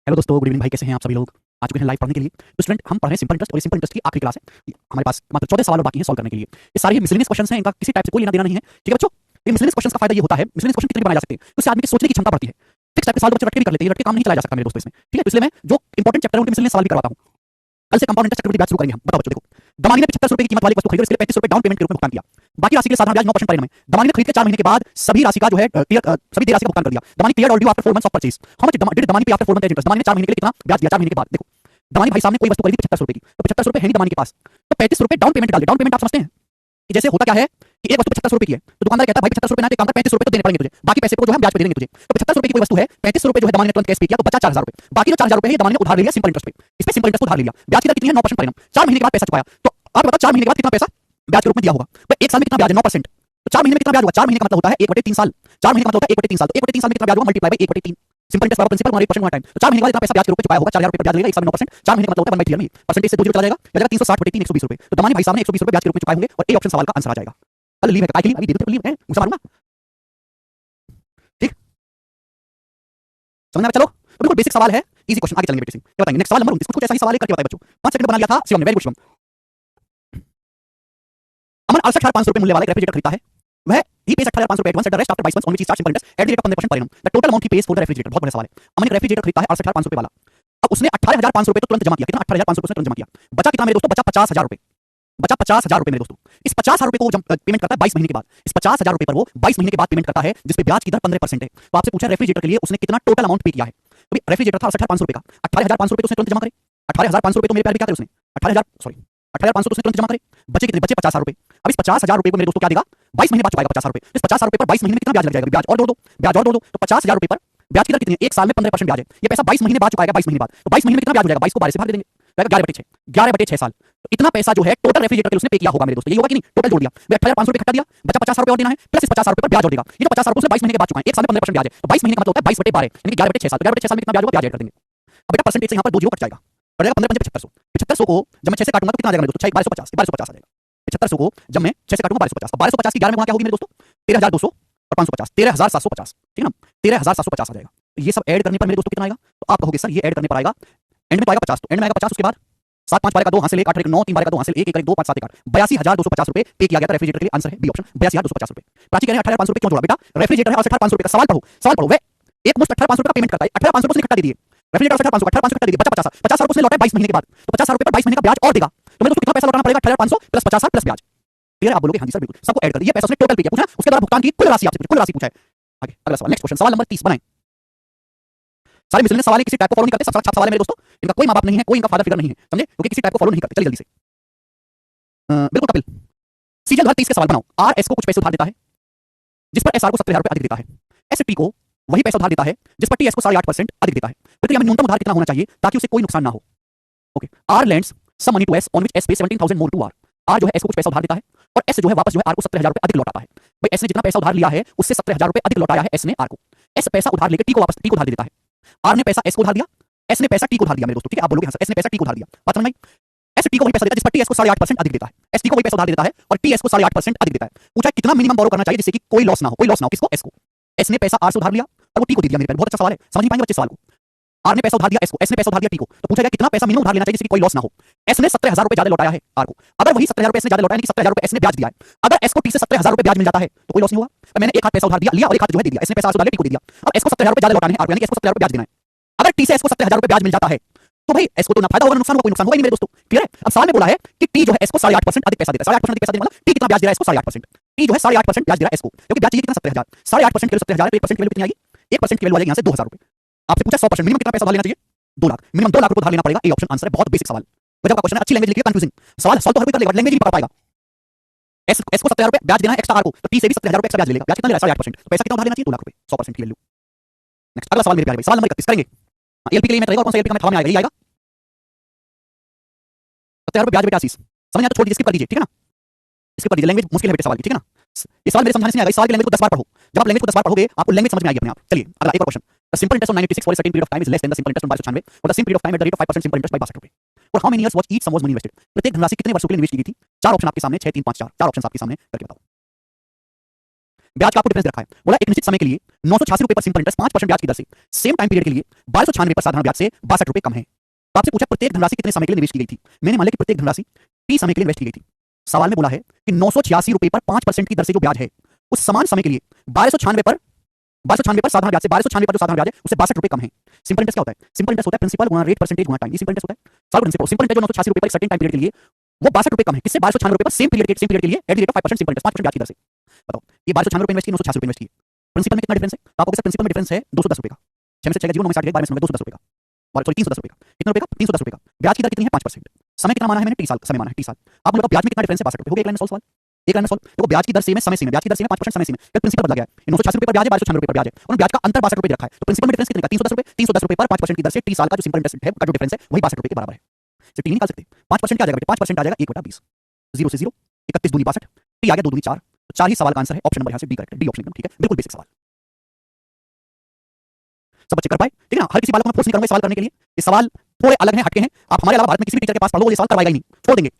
Hello दोस्तों, good evening भाई। कैसे हैं आप सभी लोग? आ चुके हैं लाइव पढ़ने के लिए। तो स्टूडेंट, हम पढ़ रहे हैं सिंपल इंटरेस्ट और सिंपल इंटरेस्ट की आखिरी क्लास है। हमारे पास मात्र 14 सवाल और बाकी हैं सॉल्व करने के लिए। ये सारे मिसलेनियस क्वेश्चंस हैं, इनका किसी टाइप से कोई लेना देना नहीं है। ठीक है बच्चों? ये मिसलेनियस क्वेश्चंस का फायदा ये होता है, मिसलेनियस क्वेश्चन कितने भी बनाए जा सकते हैं, तो उससे आदमी की सोचने की क्षमता बढ़ती है। फिक्स टाइप के सवाल तो बच्चे रट के भी कर लेते हैं, रट के काम नहीं चलाया जा सकता मेरे दोस्तों इसमें। ठीक है? तो इसलिए मैं जो इंपॉर्टेंट चैप्टर है उनके मिसलेनियस सवाल भी करवाता हूं। कल से कंपाउंड इंटरेस्ट चक्रवृद्धि ब्याज शुरू करेंगे हम। बताओ बच्चों, देखो, दमानी ने 75 रुपए की कीमत वाली वस्तु खरीदी, इसके लिए 35 रुपए डाउन पेमेंट के रूप में भुगतान किया। बाकी राशि के लिए साधारण ब्याज 9% परिणाम है। दमानी ने खरीद के 4 महीने के बाद सभी राशि का जो है सभी देय राशि का भुगतान कर दिया। Damani cleared all due after 4 months of purchase. How much did Damani पे आफ्टर 4 मंथ्स इंटरेस्ट? दमानी ने 4 महीने के लिए कितना ब्याज दिया 4 महीने के बाद? देखो, दमानी भाई साहब ने कोई वस्तु खरीदी 75 रुपए की, तो 75 रुपए है नहीं दमानी के पास, तो 35 रुपए डाउन पेमेंट डाल दिया। डाउन पेमेंट आप समझते हैं कि जैसे होता क्या है कि एक वस्तु 75 रुपए की है, तो दुकानदार कहता है भाई 75 रुपए ना, तो काम कर 35 रुपए तो देने पड़ेंगे तुझे, बाकी पैसे को जो है ब्याज पे दे देंगे तुझे। तो 75 रुपए की कोई वस्तु है, 35 रुपए जो है दमानी ने तुरंत कैश पे किया, तो बचा 4000 रुपए। बाकी जो 4000 रुपए है ये दमानी ने उधार ले लिया सिंपल इंटरेस्ट पे। इसमें सिंपल इंटरेस्ट उधार ले लिया। ब्याज की दर कितनी है? 9% परिणाम। 4 महीने के बाद पैसा चुकाया। तो आप बताओ 4 महीने के बाद कितना पैसा ब्याज के रूप में दिया होगा? भाई एक साल में कितना ब्याज है? 9%। तो 4 महीने में कितना ब्याज होगा? 4 महीने का मतलब होता है 1/3 साल। 4 महीने का मतलब होता है 1/3 साल। तो 1/3 साल में कितना ब्याज होगा? Multiply by 1/3। सिंपल इंटरेस्ट बराबर प्रिंसिपल और 1% गुणा टाइम। तो 4 महीने के बाद इतना पैसा ब्याज के रूप में चुकाया होगा। 4000 रुपए ब्याज लगेगा, एक साल में 9%। 4 महीने का मतलब होता है 1/3 में परसेंटेज से 2 जीरो चला जाएगा, या जाएगा 360/3 120 रुपए। तो दमानी भाई साहब ने 120 रुपए ब्याज के रूप में चुकाए होंगे और ए ऑप्शन सवाल का आंसर आ जाएगा। कल लीव है, काय के लिए? अभी दे दो, लीव है, मुझे मालूम ना। ठीक, समझ में? चलो, तो बिल्कुल बेसिक सवाल है, इजी क्वेश्चन। आगे चलेंगे बेटे सिंह, क्या बताएंगे? नेक्स्ट सवाल नंबर 29। कुछ ऐसा ही सवाल है, करके बताइए बच्चों। 5 सेकंड में बना लिया था शिवम ने। Very good Shivam. अमन 68,500 रुपए मूल्य वाला एक रेफ्रिजरेटर खरीदता है। वह ही पेज 68,500 रुपए advance at the rest after 22 months on which he charge simple interest eight the rate of 15% परिणाम। The total amount he page for the refrigerator. बहुत बड़ा सवाल है। अमन एक रेफ्रिजरेटर खरीदता है 68,500 रुपए वाला। अब उसने 18,500 रुपए तो तुरंत जमा किया। कितना? 18,500 रुपए तुरंत जमा किया। बचा कितना मेरे दोस्तों? बचा 50,000 रुपए। बचा 50,000 रुपए मेरे दोस्तों। इस 50,000 रुपए को जब पेमेंट करता है 22 महीने के बाद, इस 50,000 रुपए पर वो 22 महीने के बाद पेमेंट करता है, जिस पे ब्याज की दर 15% है। तो आपसे पूछा रेफ्रिजरेटर के लिए उसने कितना टोटल अमाउंट पे किया है? तो भाई रेफ्रिजरेटर था 68,500 रुपए का, 18,500 रुपए तो उसने तुरंत जमा करे। 18,500 रुपए तो मेरे प्यार भी क्या करे उसने? 18,500 तो उसने तुरंत जमा करे। बचे कितने? बचे 50,000 रुपए। अब इस 50,000 रुपए को मेरे दोस्तों क्या देगा? 22 महीने बाद चुकाएगा 50,000 रुपए। इस 50,000 रुपए पर 22 महीने में कितना ब्याज लग जाएगा? ब्याज और जोड़ दो, ब्याज और जोड़ दो। तो 50,000 रुपए पर ब्याज की दर कितनी है? एक साल में 15% ब्याज है। ये पैसा 22 महीने बाद चुकाएगा, 22 महीने बाद। तो 22 महीने में कितना ब्याज हो जाएगा? 22 को 12 से भाग दे देंगे, 11/6, 11/6 साल। तो इतना पैसा जो है टोटल रेफ्रिजरेटर के लिए उसने पे किया होगा मेरे दोस्तों। ये होगा कि नहीं? टोटल जोड़ दिया, 18,500 रुपए खर्चा दिया, बचा 50,000 रुपए और देना है, प्लस इस 50,000 रुपए पर ब्याज और देगा। ये जो 50,000 रुपए उसने 22 महीने के बाद चुकाए, एक साल में 15% ब्याज है, तो 22 महीने का मतलब होता है 22/12, यानी कि 11/6 साल। तो 11/6 साल में कितना ब्याज होगा? ब्याज ऐड कर देंगे। अब बेटा परसेंटेज से यहाँ पर 2 जीरो कट जाएगा, पड़ेगा 15 7500। 7500 को जब मैं 6 से काटूंगा तो कितना आ जाएगा मेरे दोस्तों? 1250, 1250 आ जाएगा। 7500 को जब मैं 6 से काटूंगा 1250, अब 1250 की 11 में गुणा क्या होगी मेरे दोस्तों? 13,200 और 550, 13,750। ठीक है ना? 13,750 आ जाएगा। तो ये सब ऐड करने पर मेरे दोस्तों कितना आएगा? तो आप कहोगे सर ये ऐड करने पर आएगा, एंड में तो आएगा 50। तो एंड में आएगा 50, उसके बाद 7 5 12 का 2 हाथ से 1 8 1 9 3 12 का 2 हाथ से 1 1 2 5 7 1 8, 82,250 रुपए पे किया गया था रेफ्रिजरेटर के लिए। आंसर है बी ऑप्शन, 82,250 रुपए। प्राची कह रहे हैं 18,500 रुपए क्यों जोड़ा? बेटा रेफ्रिजरेटर है 68,500 रुपए का। सवाल पढ़ो, सवाल पढ़ो। वे एक मुश्त 18,500 रुपए का पेमेंट करता है, 18,500 उसने इकट्ठा दे दिए। रेफ्रिजरेटर 18,500 इकट्ठा दे दिए, बचा 50,000 रुपए उसने लौटाए 22 महीने के बाद। तो 50,000 रुपए पर 22 महीने का ब्याज और देगा। तो मेरे दोस्तों कितना पैसा लौटाना पड़ेगा? 18,500 प्लस 50,000 प्लस ब्याज। क्लियर है? आप बोलोगे हाँ जी सर बिल्कुल, सबको ऐड कर दिया। पैसा उसने टोटल पे किया, पूछा उसके द्वारा भुगतान की कुल राशि आपसे, कुल राशि पूछा है। आगे अगला सवाल, नेक्स्ट क्वेश्चन, सवाल नंबर 30 बनाएं। सारे मिसलेनियस सवाल किसी टाइप को फॉलो नहीं करते, सब छाप सवाल है मेरे दोस्तों। इनका कोई मां बाप नहीं है, कोई इनका फादर फिगर नहीं है, समझे? क्योंकि किसी टाइप को फॉलो नहीं करते। चलिए जल्दी से, बिल्कुल कपिल, सीजन 30 के सवाल बनाओ। आर एस को कुछ पैसे उधार देता है, जिस पर एस आर को 17,000 रुपए अधिक देता है। एस टी को वही पैसा उधार देता है जिस पर टी एस को 8.5% अधिक देता है। प्रक्रिया में न्यूनतम उधार कितना होना चाहिए ताकि उसे कोई नुकसान ना हो? Okay, R lends some money to S on which S pays 17,000 more to are. Are जो है एस को कुछ पैसा उधार देता है और एस जो है वापस जो है आर को 17,000 रुपए अधिक लौटाता है। भाई एस ने जितना पैसा उधार लिया है उससे 17,000 रुपए अधिक लौटाया है एस ने आर को। एस पैसा उधार लेकर टी को वापस टी को उधार दे देता है। आर ने पैसा एस को उधार दिया, एस ने पैसा टी को उधार दिया मेरे दोस्तों। ठीक है, आप बोलोगे हाँ सर एस ने पैसा टी को उधार दिया, बात समझ में आई? एस टी को वही पैसा देता है जिस पर टी एस को 8.5% अधिक देता है। एस टी को वही पैसा उधार देता है और टी एस को 8.5% अधिक देता है। पूछा कितना मिनिमम बोरो करना चाहिए जिससे कि कोई लॉस ना हो, कोई लॉस ना हो। किसको? एस को। एस ने पैसा आर से उधार लिया और वो टी को दे दिया। मेरे बहुत अच्छा सवाल है, समझ नहीं पाएंगे बच्चे सवाल को। आर ने पैसा उधार दिया एस को, एस ने पैसा उधार दिया टी को, तो पूछा गया कितना पैसा मिनिमम उधार लेना चाहिए जिससे कि कोई लॉस ना हो। एस ने 17,000 रुपए ज्यादा लौटाया है आर को। अगर वही 17,000 रुपए एस ने ज्यादा लौटाया, यानी कि 17,000 रुपए एस ने ब्याज दिया है, अगर एस को टी से 17,000 रुपए ब्याज मिल जाता है तो कोई लॉस नहीं होगा। तो मैंने एक हाथ पैसा उधार दिया और एक हाथ जो है दे दिया। एस ने पैसा आर से उधार लिया, टी को दे दिया। अब एस को 17,000 रुपए ज्यादा लौटाने हैं आर को, यानी कि एस को 17,000 रुपए ब्याज देना है। अगर टी से एस को 17,000 रुपए ब्याज मिल जाता है तो भाई एस को तो ना फायदा होगा ना नुकसान होगा, कोई नुकसान होगा नहीं मेरे दोस्तों। क्लियर है? अब सवाल में बोला है कि टी जो है एस को 8.5% अधिक पैसा देता है। 8.5% अधिक पैसा देने मतलब टी कितना ब्याज दे रहा है एस को? 8.5%। टी जो है 8.5% ब्याज दे रहा है एस को, क्योंकि ब्याज चाहिए कितना? 17,000। 8.5% के 17,000 तो 1% की वैल्यू कितनी आएगी? 1% की वैल्यू आ जाएगी यहाँ से 2,000 रुपए। आपसे पूछा 100% मिनिमम कितना पैसा उधार लेना चाहिए? 2 लाख। मिनिमम 2 लाख रुपए उधार लेना पड़ेगा, ए ऑप्शन आंसर है। बहुत बेसिक सवाल, गजब का क्वेश्चन है। अच्छी लैंग्वेज लिखिए, कंफ्यूजिंग सवाल सॉल्व तो हर कोई कर लेगा, लैंग्वेज नहीं पढ़ पाएगा। एस को 17,000 रुपए ब्याज देना है एक्स्ट्रा आर को, तो टी से भी 17,000 रुपए एक्स्ट्रा ब्याज लेगा। ब्याज कितना ले रहा है? 8.5%। तो पैसा कितना उधार लेना चाहिए? 2 लाख रुपए, 100% की वैल्यू। नेक्स्ट अगला सवाल मेरे प्यारे भाई, सवाल नंबर 31 करेंगे। एलपी के लिए मैं करेगा, कौन सा एलपी का मैं में आएगा? यही आएगा 17,000 रुपए ब्याज बेटा आशीष। समझ आया तो छोड़ दीजिए, स्किप कर दीजिए। ठीक है ना? स्किप कर दीजिए, लैंग्वेज मुश्किल है बेटे सवाल की। ठीक है ना? ये सवाल मेरे समझाने से नहीं आएगा, इस सवाल की लैंग्वेज को 10 बार पढ़ो। जब आप लैंग्वेज को 10 बार पढ़ोगे आपको लैंग्वेज समझ में आएगी अपने आप। चलिए अगला एक और question. The simple interest on 986 for a certain period of time is less than the simple interest on 1296 for the same period of time at the rate of 5% simple interest by 62 रुपए। For how many years was each sum was money invested? प्रत्येक धनराशि कितने वर्षों के लिए निवेश की गई थी? चार ऑप्शन आपके सामने, 6 3 5 4, चार ऑप्शन आपके सामने, करके बताओ। ब्याज का आपको डिफरेंस रखा है, बोला एक निश्चित समय के लिए 986 रुपए पर सिंपल इंटरेस्ट 5% ब्याज की दर से सेम टाइम पीरियड के लिए 1296 पर साधारण ब्याज से 62 रुपए कम है। तो आपसे पूछा प्रत्येक धनराशि कितने समय के लिए निवेश की गई थी। मैंने मान लिया कि प्रत्येक धनराशि टी समय के लिए इन्वेस्ट की गई थी। सवाल में बोला है कि 986 रुपए पर 5% की दर से जो ब्याज है उस समान समय के लिए 1296 पर साधारण ब्याज से 1296 पर जो साधारण ब्याज है उससे 62 रुपए कम है। सिंपल इंटरेस्ट क्या होता है? सिंपल इंटरेस्ट होता है प्रिंसिपल गुणा रेट परसेंटेज गुणा टाइम। ये सिंपल इंटरेस्ट होता है। Solve principal. सिंपल इंटरेस्ट जो 986 रुपए पर सर्टेन टाइम पीरियड के लिए वो 62 रुपए कम है। किससे? 1296 रुपए पर सेम पीरियड के लिए eight the rate of 5% simple interest 5% ब्याज की दर से। बताओ ये 1296 रुपए इन्वेस्ट किए 986 रुपए इन्वेस्ट किए। प्रिंसिपल में कितना डिफरेंस है? तो आपको कैसे प्रिंसिपल में डिफरेंस है 210 रुपए का। 6 में से 6 का जीरो 9 में 60 12 में 210 रुपए का। और सॉरी 310 रुपए का। कितने रुपए का? 310 रुपए का। ब्याज की दर कितनी है? 5%। समय कितना माना है मैंने? टी साल। समय माना है टी साल। आप बोलो ब्याज में कितना डिफरेंस है? 62 रुपए। हो गया एक लाइन में सॉल्व सवाल। एक लाइन में सॉल्व। देखो ब्याज की दर सेम है, समय सेम है। ब्याज की दर सेम है 5% समय सेम है। फिर प्रिंसिपल बदला गया है। 986 रुपए पर ब्याज है 1296 रुपए पर ब्याज है और ब्याज का अंतर 62 रुपए रखा है। तो प्रिंसिपल में डिफरेंस कितने का? 310 रुपए पर 5% की दर से टी साल का जो सिंपल इंटरेस्ट है का जो डिफरेंस है वही 62 रुपए के बराबर है। तो टी निकाल सकते हैं। 5% क्या आ जाएगा बेटे? 5% आ जाएगा 1/20। 0 से 0 31 दूनी 62 टी आ गया 2 दूनी 4। तो 4 ही सवाल का आंसर है। ऑप्शन नंबर यहां से बी करेक्ट है। डी ऑप्शन एकदम ठीक है। बिल्कुल बेसिक सवाल। सब बच्चे कर पाए? ठीक है ना? हर किसी बालक को मैं फोर्स नहीं करूंगा सवाल करने के लिए। ये सवाल थोड़े अलग हैं, हटके हैं। आप हमारे अलावा भारत में किसी भी टीचर के पास पढ़ लो, ये सवाल करवाएगा ही नहीं, छोड़ देंगे।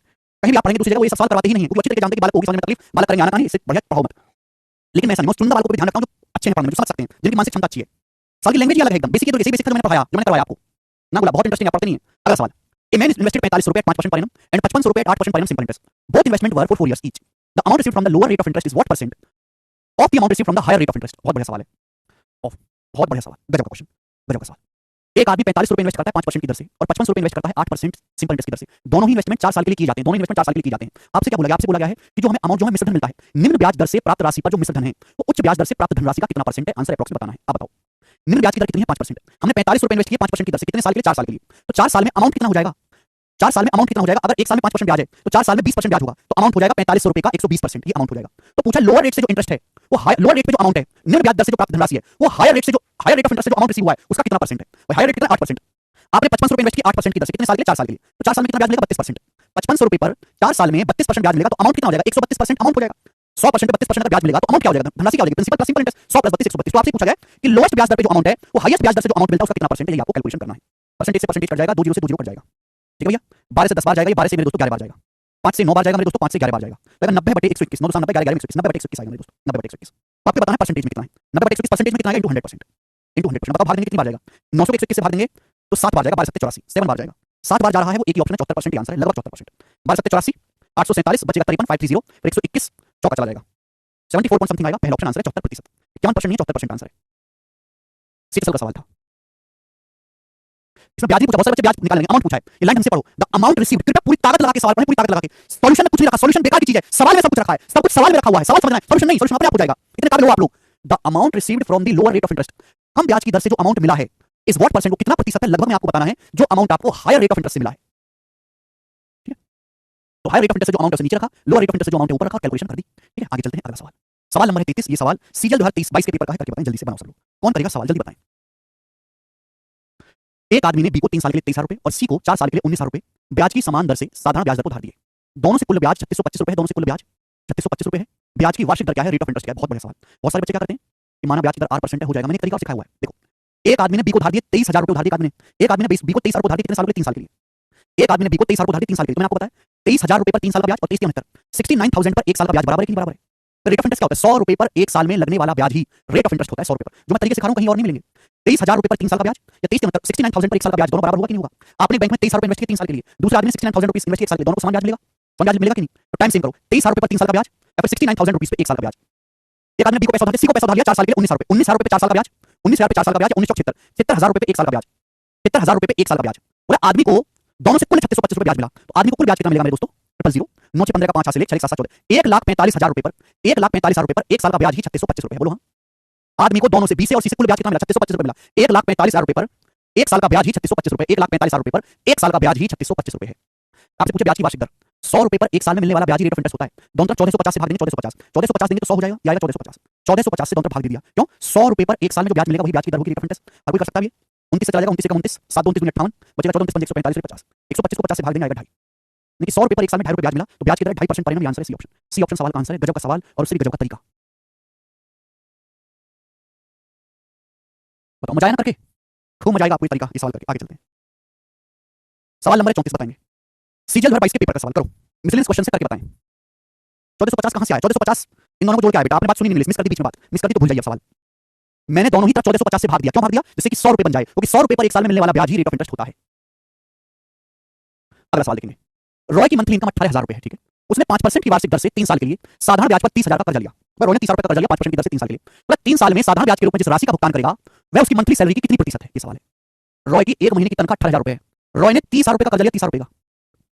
कहीं भी आप पढ़ेंगे दूसरी जगह वो ये सवाल करवाते ही नहीं है, क्योंकि अच्छी तरीके जानते हैं कि बालक को होगी समझ में तकलीफ, बालक करेंगे आना कहानी, इससे बढ़िया पढ़ाओ मत। लेकिन मैं ऐसा नहीं, चुनिंदा बालकों को भी ध्यान रखता हूं जो अच्छे हैं पढ़ने में, जो समझ सकते हैं, जिनकी मानसिक क्षमता अच्छी है। सवाल की लैंग्वेज ही अलग है एकदम। बेसिक तो जैसे बेसिक था जो मैंने पढ़ाया, जो मैंने करवाया आपको ना, बोला बहुत इंटरेस्टिंग आप पढ़ते नहीं है। अगला सवाल। ए मैन इन्वेस्टेड 45 रुपए 5% per annum and 55 रुपए 8% per annum simple interest. Both investment were for 4 years each. The amount received from the lower rate of interest is what percent of the amount received from the higher rate of interest? बहुत बढ़िया सवाल है। बहुत बढ़िया सवाल, गजब का question, गजब का सवाल। एक आदमी 45 रुपए इन्वेस्ट करता है 5% की दर से और 55 रुपए इन्वेस्ट करता है 8% सिंपल इंटरेस्ट की दर से। दोनों ही इन्वेस्टमेंट 4 साल के लिए किए जाते हैं। दोनों इन्वेस्टमेंट 4 साल के लिए किए जाते हैं। आपसे क्या बोला गया? आपसे बोला गया है कि जो हमें अमाउंट जो हमें मिश्रधन मिलता है, निम्न ब्याज दर से प्राप्त राशि पर जो मिश्रधन है वो उच्च ब्याज दर से प्राप्त धनराशि का कितना परसेंट है? आंसर एप्रोक्सीमेट बताना है। आप बताओ निम्न ब्याज की दर कितनी है? 5%। हमने 45 रुपए इन्वेस्ट किए 5% की दर से, कितने साल के लिए? 4 साल के लिए। तो 4 साल में अमाउंट कितना हो जाएगा? 4 साल में अमाउंट कितना हो जाएगा? अगर 1 साल में 5% ब्याज है तो 4 साल में 20% ब्याज होगा, तो अमाउंट हो जाएगा 45 रुपए का 120%। ये अमाउंट हो जाएगा। तो पूछा लोअर रेट से जो इंटरेस्ट है वो लोअर रेट पे जो अमाउंट है, निम्न ब्याज दर से जो प्राप्त धनराशि है वो हायर रेट ऑफ इंटरेस्ट से जो अमाउंट रिसीव हुआ है उसका कितना परसेंट है? और हायर रेट कितना? 8%। आपने 55 रुपए इन्वेस्ट किया 8% की दर से, कितने साल के लिए? 4 साल के लिए। तो 4 साल में कितना ब्याज मिलेगा? 32%। 55 रुपए पर 4 साल में 32% ब्याज मिलेगा, तो अमाउंट कितना हो जाएगा? 132% अमाउंट हो जाएगा। 100% पे 32% का ब्याज मिलेगा तो अमाउंट क्या हो जाएगा? धनराशि क्या हो जाएगी? Principal plus simple interest 100 plus 32 132। तो आपसे पूछा गया कि लोएस्ट ब्याज दर पे जो अमाउंट है वो हाईएस्ट ब्याज दर से जो अमाउंट मिलता है उसका कितना परसेंट है, ये आपको कैलकुलेशन करना है। परसेंटेज से परसेंटेज कट जाएगा, 2 0 से 2 0 कट जाएगा। ठीक है भैया? 12 से 10 बार जाएगा, 12 से मेरे दोस्तों 11 बार जाएगा, 5 से 9 बार जाएगा मेरे दोस्तों, 5 से 11 बार जाएगा। तो 90/121 9 90 11 11 121 90/121 आएगा मेरे दोस्तों, 90/121। तो आपको बताना है परसेंटेज में कितना है। 90/121 परसेंटेज में कितना आएगा? 100%। 100%। बताओ भाग देंगे कितनी बार जाएगा? 900 को 121 से भाग देंगे तो 7 बार जाएगा, 12 7 84 7 बार जाएगा। 7 बार जा रहा है वो एक ही ऑप्शन है, 74% आंसर है, लगभग 74%। 12 7 84 847 बचेगा 53 530 फिर 121 चौका चला जाएगा 74 पॉइंट समथिंग आएगा। पहला ऑप्शन आंसर है 74%। 51% नहीं 74% आंसर है। सीरियल का सवाल था। इसमें ब्याज नहीं पूछा, बहुत सारे बच्चे ब्याज निकाल लेंगे, अमाउंट पूछा है। ये लाइन ढंग से पढ़ो। द अमाउंट रिसीव्ड, कृपया पूरी ताकत लगा के सवाल पढ़ें, पूरी ताकत लगा के। सॉल्यूशन में कुछ नहीं रखा, सॉल्यूशन बेकार की चीज है। सवाल में सब कुछ रखा है, सब कुछ सवाल में रखा हुआ है, सवाल समझना है, सॉल्यूशन नहीं, सॉल्यूशन अपने आप हो जाएगा। इतने काबिल हो आप लोग। The amount received from the lower rate of interest, कम ब्याज की दर से जो अमाउंट मिला है इस व्हाट परसेंट, को कितना प्रतिशत है लगभग में आपको बताना है जो अमाउंट आपको हायर रेट ऑफ इंटरेस्ट से मिला है। ठीक है? तो हायर रेट ऑफ इंटरेस्ट से जो अमाउंट है नीचे रखा, लोअर रेट ऑफ इंटरेस्ट से जो अमाउंट है ऊपर रखा, कैलकुलेशन कर दी। ठीक है? आगे चलते हैं, अगला सवाल। सवाल नंबर है 33। ये सवाल सीजीएल 2023-22 के पेपर का है, करके बताएं जल्दी से, बनाओ सब लोग। कौन करेगा सवाल? जल्दी बताएं। एक आदमी ने बी को 3 साल के लिए 23,000 रुपए और सी को 4 साल के लिए 19,000 रुपए ब्याज की समान दर से साधारण ब्याज दर को उधार दिए। दोनों से कुल ब्याज 3625 रुपए है, दोनों से कुल ब्याज 3625 रुपए है। ब्याज की वार्षिक दर क्या है? रेट ऑफ इंटरेस्ट क्या है? बहुत बढ़िया सवाल। बहुत सारे बच्चे क्या करते हैं कि माना ब्याज की दर 8% है, हो जाएगा। मैंने एक तरीका सिखाया हुआ है, देखो। एक आदमी ने बी को उधार दिए 23,000 रुपए उधार दिए। एक आदमी ने बी को 23,000 रुपए उधार दिए, कितने साल के लिए? 3 साल के लिए। एक आदमी ने बी को 23,000 रुपए उधार दिए 3 साल के लिए। तो मैंने आपको बताया 23,000 रुपए पर 3 साल का ब्याज और 23 69,000 पर 1 साल का ब्याज बराबर है कि नहीं बराबर है? रेट ऑफ इंटरेस्ट क्या होता है? 100 रुपए पर 1 साल में लगने वाला ब्याज ही रेट ऑफ इंटरेस्ट होता है। 100 रुपए पर, जो मैं तरीके से सिखा रहा हूं कहीं और नहीं मिलेंगे। 23,000 रुपए पर 3 साल का ब्याज या 69,000 पर 1 साल का ब्याज, दोनों बराबर होगा कि नहीं होगा? आपने बैंक में 23,000 रुपए इन्वेस्ट किए 3 साल के लिए, दूसरे आदमी ने 69,000 रुपए इन्वेस्ट किए 1 साल के लिए, दोनों को समान ब्याज मिलेगा? समान ब्याज मिलेगा कि नहीं? तो टाइम सेम करो, 23,000 रुपए पर 3 साल का ब्याज या फिर 69,000 रुपए पे 1 साल का ब्याज। एक आदमी ने बी को पैसा उधार दिया, सी को पैसा उधार दिया 4 साल के लिए 19,000 रुपए, 19,000 रुपए पे 4 साल का ब्याज, 19,000 पे 4 साल का ब्याज 1976 7,000 रुपए पे 1 साल का ब्याज, 7,000 रुपए पे 1 साल का ब्याज। बोला आदमी को दोनों से कुल 3625 रुपए ब्याज मिला, तो आदमी को कुल ब्याज कितना मिलेगा मेरे दोस्तों? 0 9 से 15 का 5 हाथ से ले 6 7 7 14 1,45,000 रुपए पर 1,45,000 रुपए पर 1 साल का ब्याज ही 3625 रुपए है। बोलो हाँ। आदमी को दोनों से बी से और सी से कुल ब्याज कितना मिला? 3625 रुपए मिला। 1,45,000 रुपए पर 1 साल का ब्याज ही 3625 रुपए, 1,45,000 रुपए पर 1 साल का ब्याज ही 3625 रुपए है। आपसे पूछे ब्याज की वार्षिक दर 100 रुपए पर 1 साल में मिलने वाला ब्याज ही रेट ऑफ इंटरेस्ट होता है। दोनों तरफ 1450 से भाग देंगे, 1450 1450 देंगे तो 100 हो जाएगा, या 1450 1450 से दोनों तरफ भाग दे दिया। क्यों? 100 रुपए पर 1 साल में जो ब्याज मिलेगा वही ब्याज की दर होगी रेट ऑफ इंटरेस्ट। अब कोई कर सकता है ये 29 से चला जाएगा, 29 से 29 7 2 29 58 बचेगा 14 29 145 125 125 को 50 से भाग देंगे आएगा 2.5। देखिए 100 रुपए पर 1 साल में 2.5 रुपए ब्याज मिला तो ब्याज की दर 2.5% पर एनम, आंसर है सी ऑप्शन। सी ऑप्शन सवाल का आंसर है। गजब का सवाल और उससे भी गजब का तरीका। बताओ मजा आया ना करके? खूब मजा आएगा आपको ये तरीका, ये सवाल करके। आगे चलते हैं। सवाल नंबर 34 बताएंगे। सीजीएल 22 के पेपर का सवाल करो, मिसलेनियस क्वेश्चन से करके बताएं। 1450 कहां से आया? 1450 इन दोनों को जोड़ के आया बेटा, आपने बात सुनी नहीं, मिस कर दी बीच में बात, मिस कर दी तो भूल जाइए सवाल। मैंने दोनों ही तरफ 1450 से भाग दिया, क्यों भाग दिया? जैसे कि 100 रुपए बन जाए, क्योंकि 100 रुपए पर एक साल में मिलने वाला ब्याज ही रेट ऑफ इंटरेस्ट होता है। अगला सवाल देखेंगे। रॉय की मंथली इनकम 18,000 रुपए है, ठीक है। उसने 5% की वार्षिक दर से 3 साल के लिए साधारण ब्याज पर 30,000 का कर्जा लिया। रॉय ने 30,000 रुपए का कर्जा लिया 5% की दर से 3 साल के लिए, मतलब 3 साल में साधारण ब्याज के रूप में जिस राशि का भुगतान करेगा वह उसकी मंथली सैलरी की कितनी प्रतिशत है, ये सवाल है। रॉय की एक महीने की तनख्वाह 18,000 रुपए है। रॉय ने 30,000 रुपए का कर्जा लिया, 30,000 रुपए का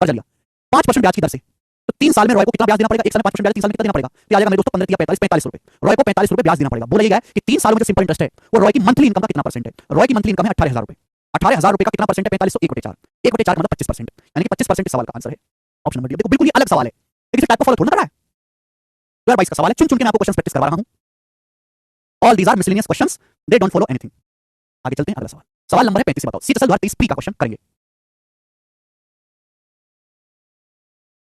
कर्जा लिया 5% ब्याज की दर से, तो 3 साल में रॉय को कितना ब्याज देना पड़ेगा? एक साल में 5% ब्याज, 3 साल में कितना देना पड़ेगा? तो आ जाएगा मेरे दोस्तों 15 या 45 रुपए। रॉय को 45 रुपए ब्याज देना पड़ेगा। बोला गया है कि 3 सालों में जो सिंपल इंटरेस्ट है वो रॉय की मंथली इनकम का कितना परसेंट है? रॉय की मंथली इनकम है 18,000 रुपए। 18,000 रुपए का कितना परसेंट है? 45 1/4, 1/4 का मतलब 25%, यानी कि 25% सवाल का आंसर है ऑप्शन नंबर डी। देखो बिल्कुल ही अलग सवाल है, लेकिन टाइप को फॉलो थोड़ा कर रहा है। 2022 का सवाल है, चुन चुन के मैं आपको क्वेश्चंस प्रैक्टिस करवा रहा हूं। All these are miscellaneous questions, they don't follow anything. आगे चलते हैं, अगला सवाल, सवाल नंबर है 35 से बताओ। सीएसएल 2023 प्री का क्वेश्चन करेंगे।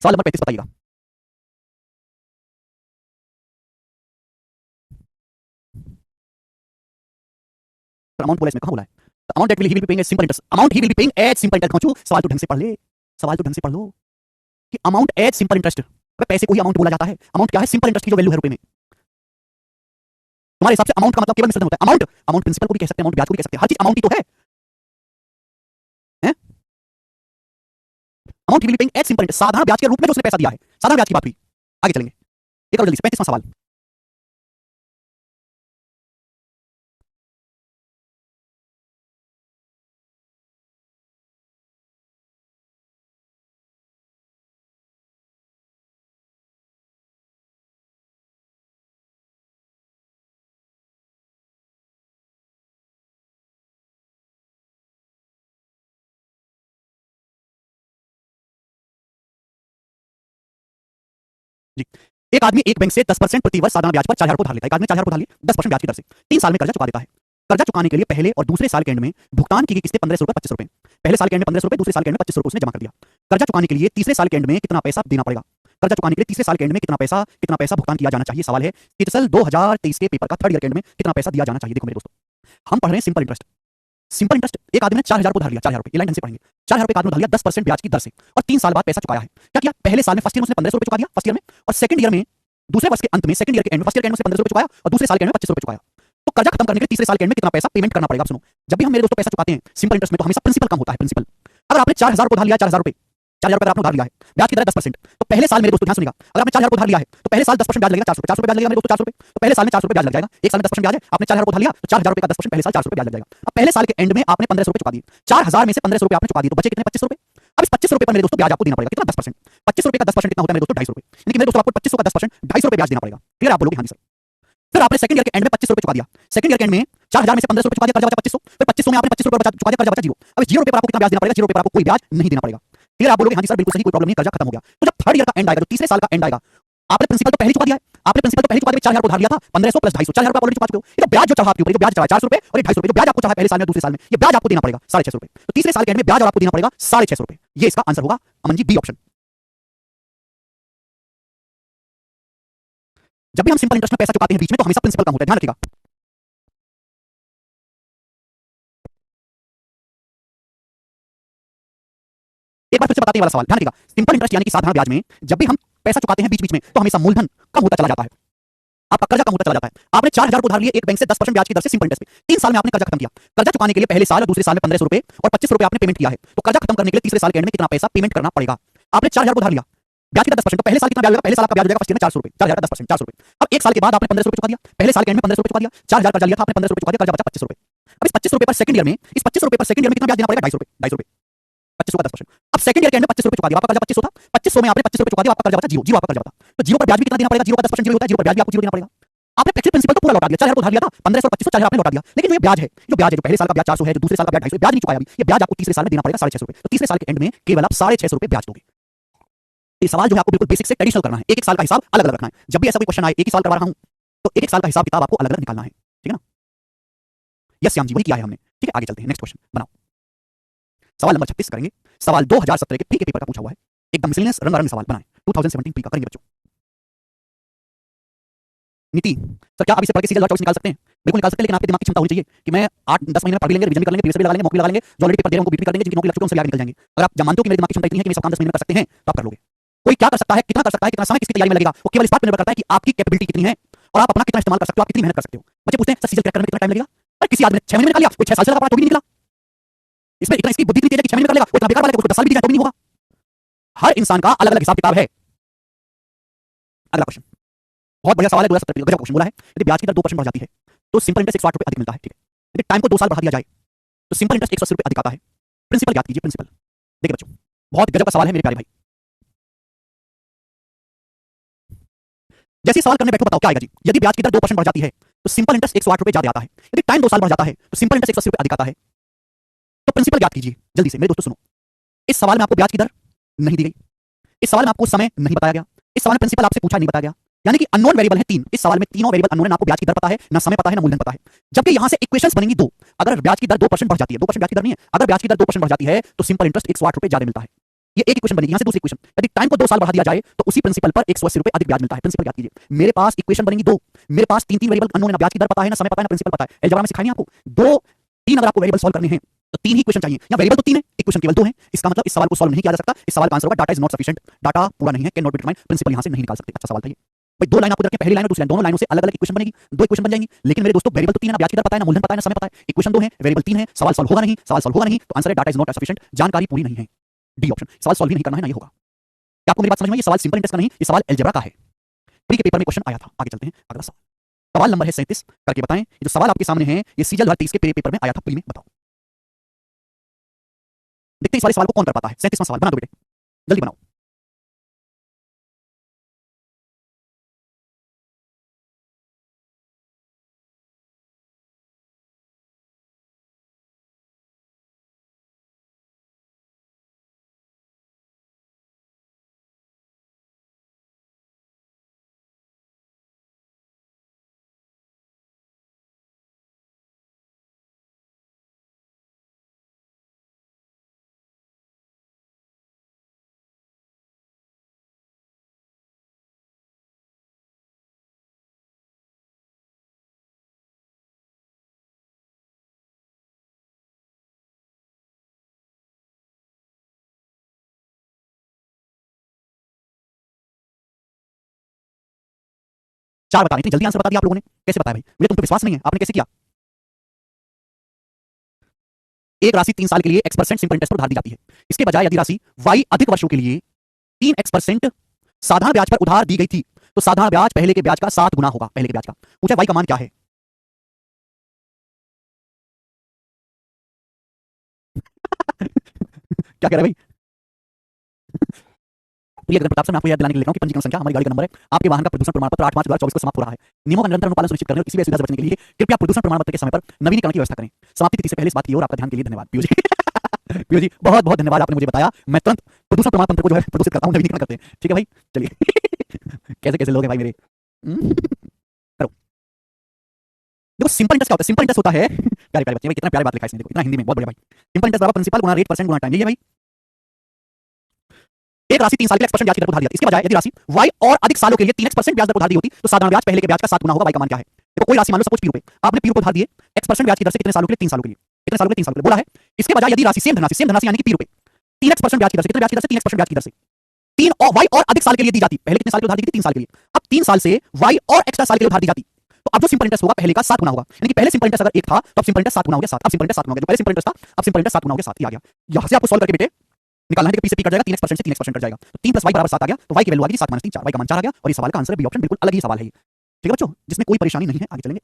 सवाल नंबर 35 बताइएगा। अमाउंट बोला इसमें, कहां बोला है? Amount that will he will be paying as simple interest, amount he will be paying as simple interest. पहुंचू, सवाल तो ढंग से पढ़ ले, सवाल तो ढंग से पढ़ लो कि अमाउंट एज सिंपल इंटरेस्ट, पैसे को ही अमाउंट बोला जाता है। अमाउंट क्या है? सिंपल इंटरेस्ट की जो वैल्यू है रुपए में। तुम्हारे हिसाब से अमाउंट का मतलब केवल मिश्रण होता है। अमाउंट, अमाउंट प्रिंसिपल को भी कह सकते हैं, अमाउंट ब्याज को भी कह सकते हैं, हर चीज अमाउंट ही तो है, हैं? Amount he will be paying as simple interest, साधारण ब्याज के रूप में जो उसने पैसा दिया है, साधारण ब्याज की बात हुई। आगे चलेंगे, ये करो जल्दी से 35वां सवाल। जी, एक आदमी एक बैंक से 10% प्रति वर्ष साधारण ब्याज पर 4,000 रुपए उधार लेता है। एक आदमी 4,000 रुपए उधार लिए 10% ब्याज की दर से 3 साल में कर्जा चुका देता है। कर्जा चुकाने के लिए पहले और दूसरे साल के एंड में भुगतान की गई किस्तें 1500 रुपए 25 रुपए। पहले साल के एंड में 1500 रुपए, दूसरे साल के एंड में 25 रुपए उसने जमा कर दिया। कर्जा चुकाने के लिए तीसरे साल के एंड में कितना पैसा देना पड़ेगा? कर्जा चुकाने के लिए तीसरे साल के एंड में कितना पैसा भुगतान किया जाना चाहिए? सवाल है सीएसएल 2023 के पेपर का थर्ड ईयर के एंड में कितना पैसा दिया जाना चाहिए? देखो मेरे दोस्तों, हम पढ़ रहे हैं सिंपल इंटरेस्ट। सिंपल इंटरेस्ट, एक आदमी ने 4,000 रुपए उधार लिया, 4,000 रुपए, ये लाइन ढंग से पढ़ेंगे। 4,000 रुपए का आदमी उधार लिया 10% ब्याज की दर से और 3 साल बाद पैसा चुकाया है। क्या किया? पहले साल में फर्स्ट ईयर में उसने 1500 रुपए चुका दिया, फर्स्ट ईयर में, और सेकंड ईयर में दूसरे वर्ष के अंत में, सेकंड ईयर के एंड में, फर्स्ट ईयर के एंड में 1500 रुपए चुकाया और दूसरे साल के एंड में 25 रुपए चुकाया। तो कर्जा खत्म करने के लिए तीसरे साल के एंड में कितना पैसा पेमेंट करना पड़ेगा? सुनो, जब भी हम मेरे दोस्तों पैसा चुकाते हैं सिंपल इंटरेस्ट में तो हमेशा प्रिंसिपल कम होता है, प्रिंसिपल। अगर आपने 4,000 रुपए उधार लिया, 4,000 रुपए, 4,000 रुपए आपने उधार लिया है, ब्याज की दर 10%, तो पहले साल मेरे दोस्तों ध्यान सुनिएगा, अगर आपने 4,000 रुपए उधार लिया है तो पहले साल 10% ब्याज लगेगा, 400 रुपए, 400 रुपए ब्याज लगेगा मेरे दोस्तों, 400 रुपए, तो पहले साल में 400 रुपए ब्याज लग जाएगा। एक साल में 10% ब्याज है, आपने 4,000 रुपए उधार लिया तो 4,000 रुपए का 10% पहले साल 400 रुपए ब्याज लग जाएगा। अब पहले साल के एंड में आपने 1500 रुपए चुका दिए, 4,000 में से 1500 रुपए आपने चुका दिए, तो बचे कितने? 25 रुपए। अब इस 25 रुपए पर मेरे दोस्तों ब्याज आपको देना पड़ेगा, कितना? 10%। 25 रुपए का 10% कितना होता है मेरे दोस्तों? 250 रुपए। यानी कि मेरे दोस्तों आपको 2500 का 10% 250 रुपए ब्याज देना पड़ेगा। क्लियर? आप बोलोगे हां जी सर। फिर आपने सेकंड ईयर के एंड में 25 रुपए चुका दिया, सेकंड ईयर के एंड में 4,000 में से 1500 रुपए चुका दिया, कर्जा बचा 2500, फिर 2500 में आपने 25 रुपए चुका दिया, कर्जा बचा 0। अब इस 0 रुपए पर आपको कितना ब्याज देना पड़ेगा? 0 रुपए पर आपको कोई ब्याज नहीं देना पड़ेगा। क्लियर? आप बोलोगे हां जी सर बिल्कुल सही, कोई प्रॉब्लम नहीं, कर्जा खत्म हो गया। तो जब थर्ड ईयर का एंड आएगा, जो तीसरे साल का एंड आएगा, आपने प्रिंसिपल तो पहले चुका दिया है, आपने प्रिंसिपल तो पहले चुका दिया, 4,000 को उधार लिया था, 1500 प्लस 250, 4,000 रुपए ऑलरेडी चुका चुके हो। ये तो ब्याज जो चढ़ा आपके ऊपर, जो ब्याज चढ़ा 400 रुपए और 250 रुपए, जो ब्याज आपको चढ़ा पहले साल में दूसरे साल में, ये ब्याज आपको देना पड़ेगा 650 रुपए। तो तीसरे साल के एंड में ब्याज और आपको देना पड़ेगा 650 रुपए। ये इसका आंसर होगा अमन जी, बी ऑप्शन। जब भी हम सिंपल इंटरेस्ट में पैसा चुकाते हैं बीच में तो हमेशा प्रिंसिपल कम होता है, ध्यान रखिएगा। एक बार फिर से बताते हैं वाला सवाल, ध्यान रखिएगा। सिंपल इंटरेस्ट यानी कि साधारण ब्याज में जब भी हम पैसा चुकाते हैं बीच बीच में तो हमेशा मूलधन कम होता चला जाता है, आपका कर्जा कम होता चला जाता है। आपने 4,000 को उधार लिए एक बैंक से 10% ब्याज की दर से सिंपल इंटरेस्ट पे, 3 साल में आपने कर्जा खत्म किया। कर्जा चुकाने के लिए पहले साल और दूसरे साल में 1500 रुपए और 25 रुपए आपने पेमेंट किया है, तो कर्जा खत्म करने के लिए तीसरे साल के एंड में कितना पैसा पेमेंट करना पड़ेगा? आपने 4,000 को उधार लिया, ब्याज की दर 10%, तो पहले साल कितना ब्याज लगेगा? पहले साल आपका ब्याज लगेगा फर्स्ट ईयर में 400 रुपए, 4,000 का 10%, 400 रुपए। अब एक साल के बाद आपने 1500 रुपए चुका दिया, पहले साल के एंड में 1500 रुपए चुका दिया, 4,000 कर्जा लिया था आपने, 1500 रुपए चुका दिया, कर्जा बचा 25 रुपए। अब इस 25 रुपए पर सेकंड ईयर में, इस 25 रुपए पर सेकंड ईयर में कितना ब्याज देना पड़ेगा? 250 रुपए, 250 रुपए, 25 का 10%। अब सेकंड ईयर के एंड में 25 रुपए चुका दिया, आपका कर्जा 2500 था, 2500 में आपने 25 रुपए चुका दिया, आपका कर्जा बचा 0, 0 आपका कर्जा बचा। तो 0 पर ब्याज भी कितना देना पड़ेगा? 0 का 10% 0 होता है, 0 पर ब्याज भी आपको 0 देना पड़ेगा। आपने टैक्स प्रिंसिपल तो पूरा लौटा दिया, 4,000 को उधार लिया था, 1500 और 2500, 4,000 आपने लौटा दिया, लेकिन जो ब्याज है, जो पहले साल का ब्याज 400 है, जो दूसरे साल का ब्याज 250, ब्याज नहीं चुकाया अभी, ये ब्याज आपको तीसरे साल में देना पड़ेगा 650 रुपए। तो तीसरे साल के एंड में केवल आप 650 रुपए ब्याज दोगे। ये सवाल जो है आपको बिल्कुल बेसिक से ट्रेडिशनल करना है, एक एक साल का हिसाब अलग अलग रखना है। जब भी ऐसा कोई क्वेश्चन आए, एक ही साल करवा रहा हूं तो एक एक साल का हिसाब किताब आपको अलग अलग निकालना है, ठीक है ना? यस श्याम जी, वही किया है हमने। ठीक है, आगे चलते हैं, नेक्स्ट क्वेश्चन बनाओ। सवाल नंबर 36 करेंगे। सवाल 2017 के प्री के पेपर का पूछा हुआ है, एकदम मिसलेनियस रंगारंग सवाल बनाए, 2017 प्री का करेंगे बच्चों। नीति सर, क्या आप इसे पढ़ के सीरियल चॉइस निकाल सकते हैं? बिल्कुल निकाल सकते हैं, लेकिन आपके दिमाग की क्षमता होनी चाहिए कि मैं 8-10 महीने में पढ़ लेंगे, रिवीजन कर लेंगे, प्रीवियस भी लगा लेंगे, मॉक भी लगा लेंगे, जो ऑलरेडी पेपर दे रहे हैं उनको बीट भी कर देंगे, जिनकी नौकरी लग चुकी है उनसे भी आगे निकल जाएंगे। अगर आप जानते हो कि मेरे दिमाग की क्षमता इतनी है कि मैं सब काम 10 महीने में कर सकते हैं तो आप कर लोगे। कोई क्या कर सकता है, कितना कर सकता है, कितना समय किसकी तैयारी में लगेगा, वो केवल इस बात पर निर्भर करता है कि आपकी कैपेबिलिटी कितनी है और आप अपना कितना इस्तेमाल कर सकते हो, आप कितनी मेहनत कर सकते हो। बच्चे पूछते हैं सर सीजल क्रैक करने में कितना टाइम लगेगा? अरे किसी आदमी ने 6 महीने में निकाल लिया, कोई 6 साल से लगा पड़ा तो भी नहीं निकला। इसमें इतना इसकी बुद्धि इतनी तेज है कि 6 महीने में कर लेगा, कोई इतना बेकार वाला है कि उसको 10 साल भी दिया तो भी नहीं होगा। हर इंसान का अलग अलग हिसाब किताब है। अगला क्वेश्चन बहुत बढ़िया सवाल है, 2017 गजब क्वेश्चन बोला है। यदि ब्याज की दर 2% बढ़ जाती है तो सिंपल इंटरेस्ट 160 रुपए अधिक मिलता है, ठीक है। यदि टाइम को 2 साल बढ़ा दिया जाए तो सिंपल इंटरेस्ट 180 रुपए अधिक आता है। प्रिंसिपल याद कीजिए, प्रिंसिपल। देखिए बच्चों, बहुत गजब का सवाल है मेरे प्यारे भाई। जैसे सवाल करने बैठो बताओ क्या आएगा जी। यदि ब्याज की दर 2% बढ़ जाती है तो सिंपल इंटरेस्ट 108 रुपए ज्यादा आता है। यदि टाइम 2 साल बढ़ जाता है तो सिंपल इंटरेस्ट 180 रुपए अधिक आता है। तो प्रिंसिपल याद कीजिए जल्दी से मेरे दोस्तों, सुनो। इस सवाल में आपको ब्याज की दर नहीं दी गई, इस सवाल में आपको समय नहीं बताया गया, इस सवाल में प्रिंसिपल आपसे पूछा नहीं बताया गया, यानी कि अननोन वेरिएबल है 3। इस सवाल में तीनों वेरिएबल अननोन है, ना आपको ब्याज की दर पता है, ना समय पता है, ना मूलधन पता है। जबकि यहां से इक्वेशंस बनेंगी 2। अगर ब्याज की दर 2% बढ़ जाती है, 2% ब्याज की दर नहीं है, अगर ब्याज की दर 2% बढ़ जाती है तो सिंपल इंटरेस्ट 160 रुपए ज्यादा मिलता है। ये एक इक्वेशन बनेगी। यहां से दूसरी इक्वेशन, यदि टाइम को 2 साल बढ़ा दिया जाए तो उसी प्रिंसिपल पर 180 रुपए अधिक ब्याज मिलता है। प्रिंसिपल याद कीजिए, मेरे पास इक्वेशन बनेगी 2, मेरे पास 3 वेरिएबल अननोन है, ना ब्याज की दर पता है, ना समय पता है, ना प्रिंसिपल पता है। अलजेब्रा में सिखाई नहीं आपको। 2 3 अगर आपको वेरिएबल सॉल्व करने हैं तो 3 ही इक्वेशन चाहिए। या वेरिएबल तो 3 है, इक्वेशन केवल 2 है। इसका मतलब इस सवाल को सॉल्व नहीं किया जा सकता। इस सवाल का आंसर होगा data is not sufficient, data पूरा नहीं है, can not be determined. Principal यहां से नहीं निकाल सकते। अच्छा सवाल था ये भाई। 2 लाइन आपको दे रखी है, पहली लाइन और दूसरी लाइन, दोनों लाइनों से अलग अलग इक्वेशन बनेगी, 2 इक्वेशन बन जाएंगी। लेकिन मेरे दोस्तों वेरिएबल तो 3 है, ना ब्याज की दर पता है, ना मूलधन पता है, ना समय पता है। इक्वेशन 2 है, वेरिएबल 3 है, सवाल सॉल्व होगा नहीं, सवाल सॉल्व होगा नहीं, तो आंसर है डाटा इज नॉट सफिशिएंट, जानकारी पूरी नहीं है। डी ऑप्शन, सवाल सॉल्व ही नहीं करना है ना, ये होगा। क्या आपको मेरी बात समझ में आई? ये सवाल सिंपल इंटरेस्ट का नहीं, ये सवाल अलजेब्रा का है। प्री के पेपर में क्वेश्चन आया था। आगे चलते हैं, अगला सवाल। सवाल नंबर है 37, करके बताएं। ये जो सवाल आपके सामने है ये सीजल 2030 के पेपर में आया था, प्री में। बताओ, देखते हैं इस वाले सवाल को कौन कर पाता है। 37वां सवाल बना दो बेटे, जल्दी बनाओ। चार बता रही थी, जल्दी आंसर बता दिया आप लोगों ने। कैसे बताया भाई? मुझे तुम पे विश्वास नहीं है, आपने कैसे किया? एक राशि 3 साल के लिए x% सिंपल इंटरेस्ट पर उधार दी जाती है। इसके बजाय यदि राशि y अधिक वर्षों के लिए 3x% साधारण ब्याज पर उधार दी गई थी तो साधारण ब्याज पहले के ब्याज का 7 गुना होगा। पहले के ब्याज का पूछा, y का मान क्या है? क्या कह रहे भाई? प्रिय प्रताप सर, मैं आपको याद दिलाने के लिए लिख रहा हूं कि पंजीकरण संख्या हमारी गाड़ी का नंबर है। आपके वाहन का प्रदूषण प्रमाण पत्र 8/5/2024 को समाप्त हो रहा है। नियमों का निरंतर अनुपालन सुनिश्चित करने और किसी भी असुविधा से बचने के लिए कृपया प्रदूषण प्रमाण पत्र के समय पर नवीनीकरण की व्यवस्था करें। समाप्ति तिथि से पहले इस बात की ओर आपका ध्यान के लिए धन्यवाद। पीयू जी पीयू जी बहुत बहुत धन्यवाद, आपने मुझे बताया। मैं तुरंत प्रदूषण प्रमाण पत्र को जो है प्रदूषित करता हूं, नवीनीकरण करते हैं। ठीक है भाई, चलिए कैसे कैसे लोग हैं भाई मेरे। करो। देखो सिंपल इंटरेस्ट क्या होता है? सिंपल इंटरेस्ट होता है प्यारे प्यारे बच्चे भाई, कितना प्यारी बात लिखा है इसने, देखो इतना हिंदी में, बहुत बढ़िया भाई। सिंपल इंटरेस्ट बराबर प्रिंसिपल गुना रेट परसेंट गुना टाइम। यही है भाई। एक राशि 3 साल के लिए x% ब्याज की दर पर उधार दी जाती है। इसके बजाय यदि राशि y और अधिक सालों के लिए 3x% ब्याज दर पर उधार दी होती तो साधारण ब्याज पहले के ब्याज का 7 गुना होगा। y का मान क्या है? देखो कोई राशि मान लो सपोज p रुपए, आपने p रुपए उधार दिए x% ब्याज की दर से कितने सालों के लिए? 3 सालों के लिए। कितने सालों के लिए? 3 सालों के लिए बोला है। इसके बजाय यदि राशि सेम धनराशि यानी कि p रुपए 3x% ब्याज की दर से, कितने ब्याज की दर से? 3x% ब्याज की दर से 3 और y और अधिक साल के लिए दी जाती। पहले कितने साल के लिए उधार दी थी? 3 साल के लिए। अब 3 साल से y और एक्स्ट्रा साल के लिए उधार दी जाती तो अब जो सिंपल इंटरेस्ट होगा पहले का 7 गुना होगा। यानी कि पहले सिंपल इंटरेस्ट अगर 1 था तो अब सिंपल इंटरेस्ट 7 गुना हो गया 7। अब सिंपल इंटरेस्ट 7 गुना हो गया। जो पहले सिंपल इंटरेस्ट था अब सिंपल इंटरेस्ट 7 गुना हो गया 7। ही आ गया। यहां से आपको सॉल्व करके बेटे निकालना है कि p से p कट जाएगा, 3x% से 3x% कट जाएगा तो 3 + y बराबर 7 आ गया। तो y की वैल्यू आ गई 7 - 3 4, y का मान 4 आ गया। और इस सवाल का आंसर है बी ऑप्शन, बिल्कुल अलग ही सवाल है ये। ठीक है बच्चों, जिसमें कोई परेशानी नहीं है। आगे चलेंगे।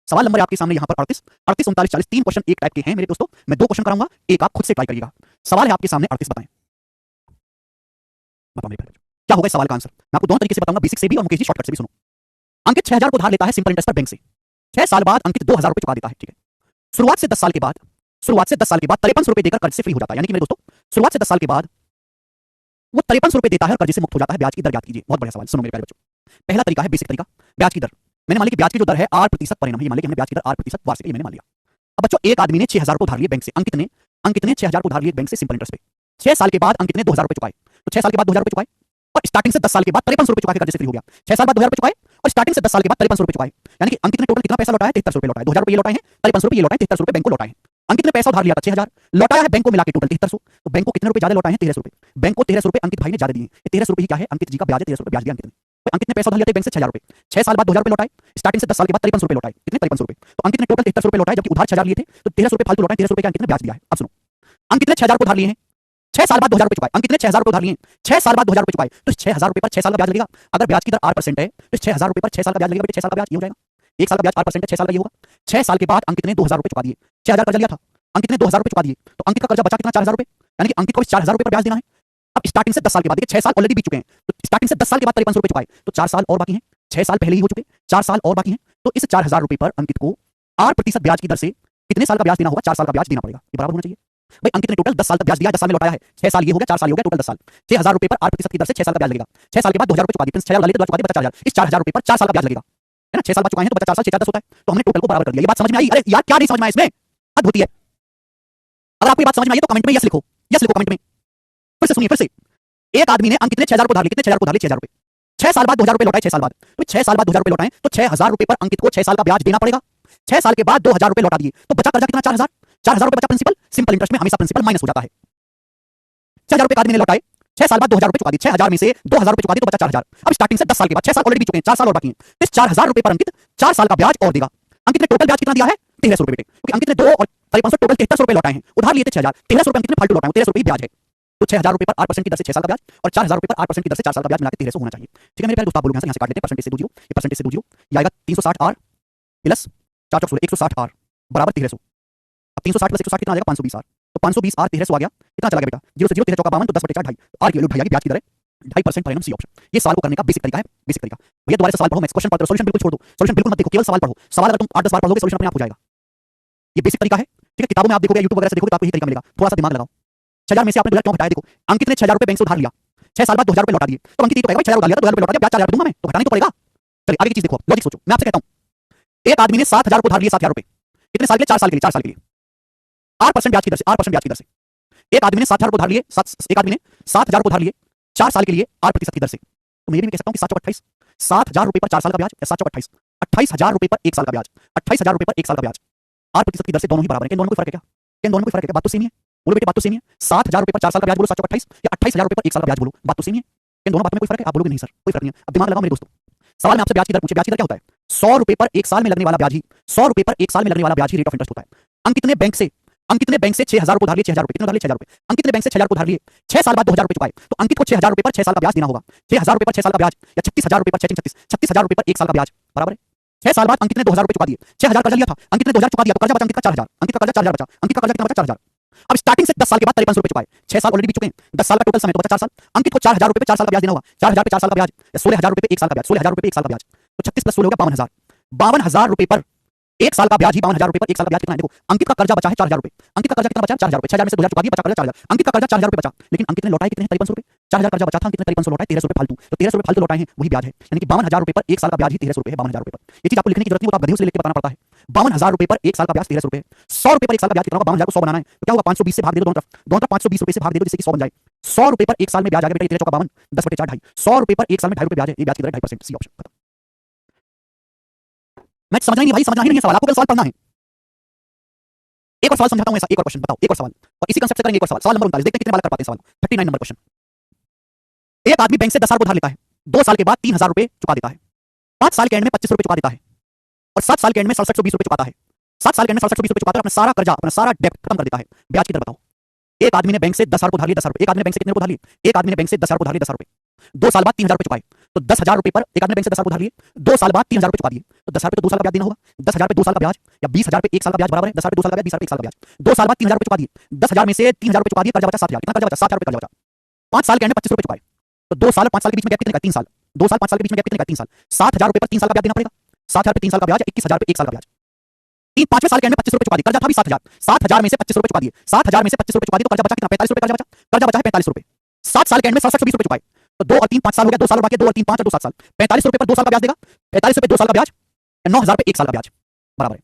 सवाल नंबर आपके सामने यहाँ पर 38 38 39 40 3 क्वेश्चन एक टाइप के हैं मेरे दोस्तों। मैं 2 क्वेश्चन कराऊंगा, एक आप खुद से ट्राई करिएगा। सवाल है आपके सामने 38, बताएं बताओ मेरे भाई क्या होगा इस सवाल का आंसर। मैं आपको दोनों तरीके से बताऊंगा, बेसिक से भी और मुकेश जी शॉर्टकट से भी। सुनो, अंकित 6000 को उधार लेता है सिंपल इंटरेस्ट पर बैंक से। 6 साल बाद अंकित 2000 रुपए चुका देता है। ठीक है, शुरुआत से 10 साल के बाद 5300 रुपए देकर कर्ज से फ्री हो जाता है। यानी कि मेरे दोस्तों शुरुआत से 10 साल के बाद वो 5300 रुपए देता है और कर्ज से मुक्त हो जाता है। ब्याज की दर याद कीजिए। बहुत बढ़िया सवाल, सुनो मेरे प्यारे बच्चों। पहला तरीका है बेसिक तरीका, ब्याज की दर। मैंने मान लिया कि ब्याज की जो दर है 8% पर एनम है। मान लिया कि हमने ब्याज की दर 8% वार्षिक, ये मैंने मान लिया। अब बच्चों एक आदमी ने 6000 रुपए उधार लिए बैंक से। अंकित ने 6000 को उधार लिए बैंक से सिंपल इंटरेस्ट पे। 6 साल के बाद अंकित ने 2000 रुपए चुकाए। तो 6 साल के बाद 2000 रुपए चुकाए और स्टार्टिंग से 10 साल के बाद 5300 रुपए चुका के कर्ज से फ्री हो गया। 6 साल बाद 2000 रुपए चुकाए और स्टार्टिंग से 10 साल के बाद 5300 रुपए चुकाए। यानी कि अंकित ने टोटल कितना पैसा लौटाया? 7300 रुपए लौटाए। 2000 रुपए ये लौटाए हैं, 5300 रुपए ये लौटाए, 7300 रुपए बैंक को लौटाए। अंकित ने पैसा उधार लिया था 6,000, लौटाया है बैंक को मिला के टोटल 7300। तो बैंक को कितने रुपए ज्यादा लौटाए हैं? 1300 रुपए। बैंक को 1300 रुपए अंकित भाई ने ज्यादा दिए। 1300 रुपए ही क्या है? अंकित जी का ब्याज है, 1300 रुपए ब्याज दिया अंकित ने। तो अंकित ने पैसा उधार लिया था बैंक से 6,000 रुपए, 6 साल बाद 2,000 रुपए लौटाए, स्टार्टिंग से 10 साल के बाद 5300 रुपए लौटाए। कितने? 5300 रुपए। तो अंकित ने टोटल 7300 रुपए लौटाए, जबकि उधार 6,000 लिए थे, तो 1300 रुपए फालतू लौटाए, 1300 रुपए का अंकित ने ब्याज दिया है। अब सुनो, अंकित ने 6,000 रुपए उधार लिए हैं, 6 साल बाद 2,000 रुपए चुकाए। अंकित ने 6,000 रुपए उधार लिए, 6 साल बाद 2,000 रुपए चुकाए, तो 6,000 रुपए पर 6 साल का ब्याज लगेगा। अगर ब्याज की दर 8% है, तो 6,000 रुपए पर 6 साल का ब्याज लगेगा। बेटे 6 साल का ब्याज ये हो जाएगा, 1 साल का ब्याज 8% है, 6 साल का ये होगा। 6 साल के बाद अंकित ने 2,000 रुपए चुका दिए, 6,000 कर्जा लिया था, अंकित ने 2,000 रुपए चुका दिए, तो अंकित का कर्जा बचा कितना? 4,000 रुपए। यानी कि अंकित को 4,000 रुपए पर ब्याज देना है। अब स्टार्टिंग से 10 साल के बाद, देखिए 6 साल ऑलरेडी बीत चुके हैं, तो स्टार्टिंग से 10 साल के बाद 5300 रुपए चुकाए, तो 4 साल और बाकी हैं, 6 साल पहले ही हो चुके, 4 साल और बाकी हैं। तो इस 4,000 रुपए पर अंकित को 8% ब्याज की दर से कितने साल का ब्याज देना होगा? 4 साल का ब्याज देना पड़ेगा। ये बराबर होना चाहिए। भाई अंकित ने टोटल 10 साल तक ब्याज दिया, 10 साल में लौटाया है, 6 साल ये हो गया, 4 साल ये हो गया, टोटल 10 साल। 6,000 रुपए पर 8% की दर से 6 साल का ब्याज लगेगा। 6 साल के बाद 2,000 रुपए चुका दिए, 6,000 वाले तो चुका दिए, बचा 4,000। इस 4,000 रुपए पर 4 साल का ब्याज लगेगा, है ना? 6 साल बाद चुकाए हैं तो बचा 4 साल, 6 4 10 होता है। तो हमने टोटल को बराबर कर दिया। ये बात समझ में आई? अरे यार क्या नहीं समझ में आया इसमें? हद होती है। अगर आपको ये बात समझ में आई तो कमेंट में यस लिखो, यस लिखो कमेंट में। फिर से सुनिए, फिर से। एक आदमी ने अंकित ने 6,000 रुपए उधार लिए, कितने? 6,000 उधार लिए, 6,000 रुपए। 6 साल बाद 2,000 रुपए लौटाए, 6 साल बाद, तो 6 साल बाद 2,000 रुपए लौटाए, तो 6,000 रुपए पर अंकित को 6 साल का ब्याज देना पड़ेगा। 6 साल के बाद 2,000 रुपए लौटा दिए, तो बचा कर्जा कितना? 4,000। 4,000 रुपए बचा प्रिंसिपल। सिंपल इंटरेस्ट में हमेशा प्रिंसिपल माइनस हो जाता है। 6,000 रुपए आदमी ने लौटाए, 6 साल बाद 2,000 रुपए चुका दिए, 6,000 में से 2,000 रुपए चुका दिए, तो बचा 4,000। अब स्टार्टिंग से 10 साल के बाद, 6 साल ऑलरेडी बीत चुके हैं, 4 साल और बाकी हैं, इस 4,000 रुपए पर अंकित 4 साल का ब्याज और देगा। अंकित ने टोटल ब्याज कितना दिया है? 1,300 रुपए बेटे, क्योंकि अंकित ने 2 और 500 टोटल 7300 रुपए लौटाए हैं, उधार लिए थे 6,000, 1,300 रुपए अंकित ने फालतू लौटाए, 1,300 रुपए ब्याज है। तो 6,000 रुपए पर 8% की दर से 6 साल का ब्याज और 4,000 रुपए पर 8% की दर से 4 साल का ब्याज मिलाकर 1,300 होना चाहिए। ठीक है मेरे प्यारे दोस्तों, आप बोलोगे यहाँ से काट लेते हैं, परसेंटेज से दो जीरो, ये परसेंटेज से दो जीरो, ये आएगा 360 आर प्लस 4 चौक 16, 160 आर बराबर 1,300। अब 360 प्लस 160 कितना आ जाएगा? 520 आर। तो 520 आर 1,300 आ गया, कितना चला गया बेटा? 0 से 0 13 चौका 52, तो 10/4 2.5 आर की वैल्यू भैया की ब्याज की दर है 2.5% पर एनम, सी ऑप्शन। ये सवाल को करने का बेसिक तरीका है, बेसिक तरीका। भैया दोबारा से सवाल पढ़ो, मैं क्वेश्चन पढ़ता हूं, सॉल्यूशन बिल्कुल छोड़ दो, सॉल्यूशन बिल्कुल मत देखो, केवल सवाल पढ़ो। सवाल अगर तुम 8-10 बार पढ़ोगे सॉल्यूशन अपने आप हो जाएगा। ये बेसिक तरीका है, ठीक है? किताबों में आप देखोगे, यूट्यूब वगैरह से देखोगे तो आपको यही तरीका मिलेगा। थोड़ा सा दिमाग लगाओ। 6,000 में से आपने 2,000 क्यों घटाया? देखो अंकित ने 6,000 रुपए बैंक से उधार लिया, 6 साल बाद 2,000 रुपए लौटा दिए, तो अंकित ये तो कहेगा भाई 6,000 उधार लिया, 2,000 रुपए लौटा दिया, ब्याज 4,000 दूंगा मैं, तो घटाना तो पड़ेगा। चलिए आगे की चीज देखो, लॉजिक सोचो। मैं आपसे कहता हूं एक आदमी ने 7,000 को उधार लिया, 7,000 रुपए, कितने साल के लिए? 4 साल के लिए, 4 साल के लिए, 8% ब्याज की दर से, 8% ब्याज की दर से। एक आदमी ने 7,000 को उधार लिए, एक आदमी ने 7,000 को उधार लिए 4 साल के लिए 8% की दर से। तो मैं ये भी कह सकता हूं कि 7 चौक 28, 7,000 रुपए पर 4 साल का ब्याज, 7 चौक 28, 28,000 रुपए पर 1 साल का ब्याज, 28,000 रुपए पर 1 साल का ब्याज, 8% की दर से, दोनों ही बराबर है। इन दोनों में कोई फर्क है क्या? इन दोनों में कोई फर्क है? बात तो सेम ही है। बोलो बेटे बात तो सेम ही है। 7,000 रुपए पर 4 साल का ब्याज बोलो 7 चौक 28, या 28,000 रुपए पर 1 साल का ब्याज बोलो, बात तो सेम ही है। इन दोनों बातों में कोई फर्क है? आप बोलोगे नहीं सर कोई फर्क नहीं है। अब दिमाग लगाओ मेरे दोस्तों, सवाल में आपसे ब्याज की दर पूछे, ब्याज की दर क्या होता है? 100 रुपए पर 1 साल में लगने वाला ब्याज ही, 100 रुपए पर 1 साल में लगने वाला ब्याज ही रेट ऑफ इंटरेस्ट होता है। अंकित ने बैंक से 6,000 रुपए उधार लिए, 6,000 रुपए, कितने उधार लिए? 6,000 रुपए। अंकित ने बैंक से 6,000 रुपए उधार लिए, 6 साल बाद 2,000 रुपए चुकाए, तो अंकित को 6,000 रुपए पर 6 साल का ब्याज देना होगा। 6,000 रुपए पर 6 साल का ब्याज, या 36,000 रुपए पर 36,000 रुपए पर 1 साल का ब्याज बराबर है। 6 साल बाद अंकित ने 2,000 रुपए चुका दिए, 6,000 कर्जा लिया था, अंकित ने 2,000 चुका दिया, तो कर्जा बचा अंकित का 4,000, अंकित का कर्जा 4,000 बचा, अंकित का कर्जा कितना बचा? 4,000। अब स्टार्टिंग से 10 साल के बाद 5300 रुपए चुकाए, 6 साल ऑलरेडी बीत चुके हैं, 10 साल का टोटल समय तो बचा 4 साल। अंकित को 4,000 रुपए 4 साल का ब्याज देना होगा, 4,000 पे 4 साल का ब्याज, या 16,000 रुपए 1 साल का ब्याज, 16,000 रुपए 1 साल का ब्याज, तो 36 + 16 हो गया 52,000। 52,000 रुपए पर 1 साल का ब्याज ही, 52,000 रुपए पर 1 साल का ब्याज कितना है? देखो अंकित का कर्जा बचा है 4,000 रुपए, अंकित का कर्जा कितना बचा? 4,000 रुपए, 6,000 में से 2,000 चुका दिए, बचा कर्जा 4,000, अंकित का कर्जा 4,000 रुपए बचा, लेकिन अंकित ने लौटाए कितने? 5300 रुपए। 4,000 कर्जा बचा था, अंकित ने 5300 लौटाए, 1,300 रुपए फालतू, तो 1,300 रुपए फालतू लौटाए हैं, वही ब्याज है। यानी कि 52,000 रुपए पर 1 साल का ब्याज ही 1,300 रुपए है, 52,000 रुपए पर। ये चीज आपको लिखने की जरूरत नहीं, वो तो आप गधे से लिख के बताना पड़ता है। 52,000 रुपए पर 1 साल का ब्याज 1,300 रुपए, 100 रुपए पर 1 साल का ब्याज कितना होगा? 52,000 को 100 बनाना है, तो क्या होगा? 520 से भाग दे दो, दोनों तरफ 520 रुपए से भाग दे दो, जिससे कि 100 बन जाए। 100 रुपए पर 1 साल में ब्याज आ गया बेटा, 13 चौका 52, 10/4 2.5, 100 रुपए पर 1 साल में 2.5 रुपए ब्याज है, ये ब्याज की दर 2.5%, सी ऑप्शन खत्म। मैं समझना ही नहीं भाई, समझना ही नहीं है सवाल, आपको कल सवाल पढ़ना है। एक और सवाल समझाता हूं ऐसा, एक और क्वेश्चन बताओ, एक और सवाल, और इसी कंसेप्ट से करेंगे एक और सवाल, सवाल नंबर 39, देखते हैं कितने बालक कर पाते हैं सवाल। 39 नंबर क्वेश्चन। एक आदमी बैंक से 10,000 उधार लेता है, 2 साल के बाद 3,000 रुपए चुका देता है, 5 साल के एंड में 25 रुपए चुका देता है, और 7 साल के एंड में 6720 रुपए चुकाता है। 7 साल के एंड में 6720 रुपए चुकाता है, अपना सारा कर्जा, अपना सारा डेब्ट खत्म कर देता है। ब्याज की दर बताओ। एक आदमी ने बैंक से 10,000 उधार लिए, 10,000 रुपए। एक आदमी ने बैंक से कितने उधार लिए? एक आदमी ने बैंक से 10,000 उधार लिए, 10,000 रुपए। 2 साल बाद 3,000 रुपए चुकाए, तो 10,000 रुपए पर एक आदमी ने बैंक से 10,000 उधार लिए, 2 साल बाद 3,000 रुपए चुका दिए, तो 10,000 रुपए 2 साल का ब्याज देना होगा। 10,000 पे 2 साल का ब्याज, या 20,000 पे 1 साल का ब्याज बराबर है। 10,000 पे 2 साल का ब्याज, 20,000 पे 1 साल का ब्याज। 2 साल बाद 3,000 रुपए चुका दिए, 10,000 में से 3,000 रुपए चुका दिए, कर्जा बचा 7,000, कितना कर्जा बचा? 7,000 रुपए कर्जा बचा। 5 साल के एंड में 25 रुपए चुकाए, तो 2 साल 5 साल के बीच में गैप कितने का? 3 साल। 2 साल 5 साल के बीच में गैप कितने का? 3 साल। 7,000 रुपए पर 3 साल का ब्याज देना पड़ेगा। 7,000 पे 3 साल का ब्याज, 21,000 पे 1 साल का ब्याज। 5वें साल के एंड में 25 रुपए चुका दिए, कर्जा था भी 7,000, 7,000 में से 25 रुपए चुका दिए, 7,000 में से 25 रुपए चुका दिए, तो कर्जा बचा कितना? 45 रुपए कर्जा बचा, कर्जा बचा है 45 रुपए। 7 साल के एंड में 6720 रुपए चुकाए, तो 2 और 3 5 साल हो गया, 2 साल और बाकी है, 2 और 3 5 और 2 7 साल, 45 रुपए पर 2 साल का ब्याज देगा, 45 रुपए 2 साल का ब्याज, 9,000 पे 1 साल का ब्याज बराबर है।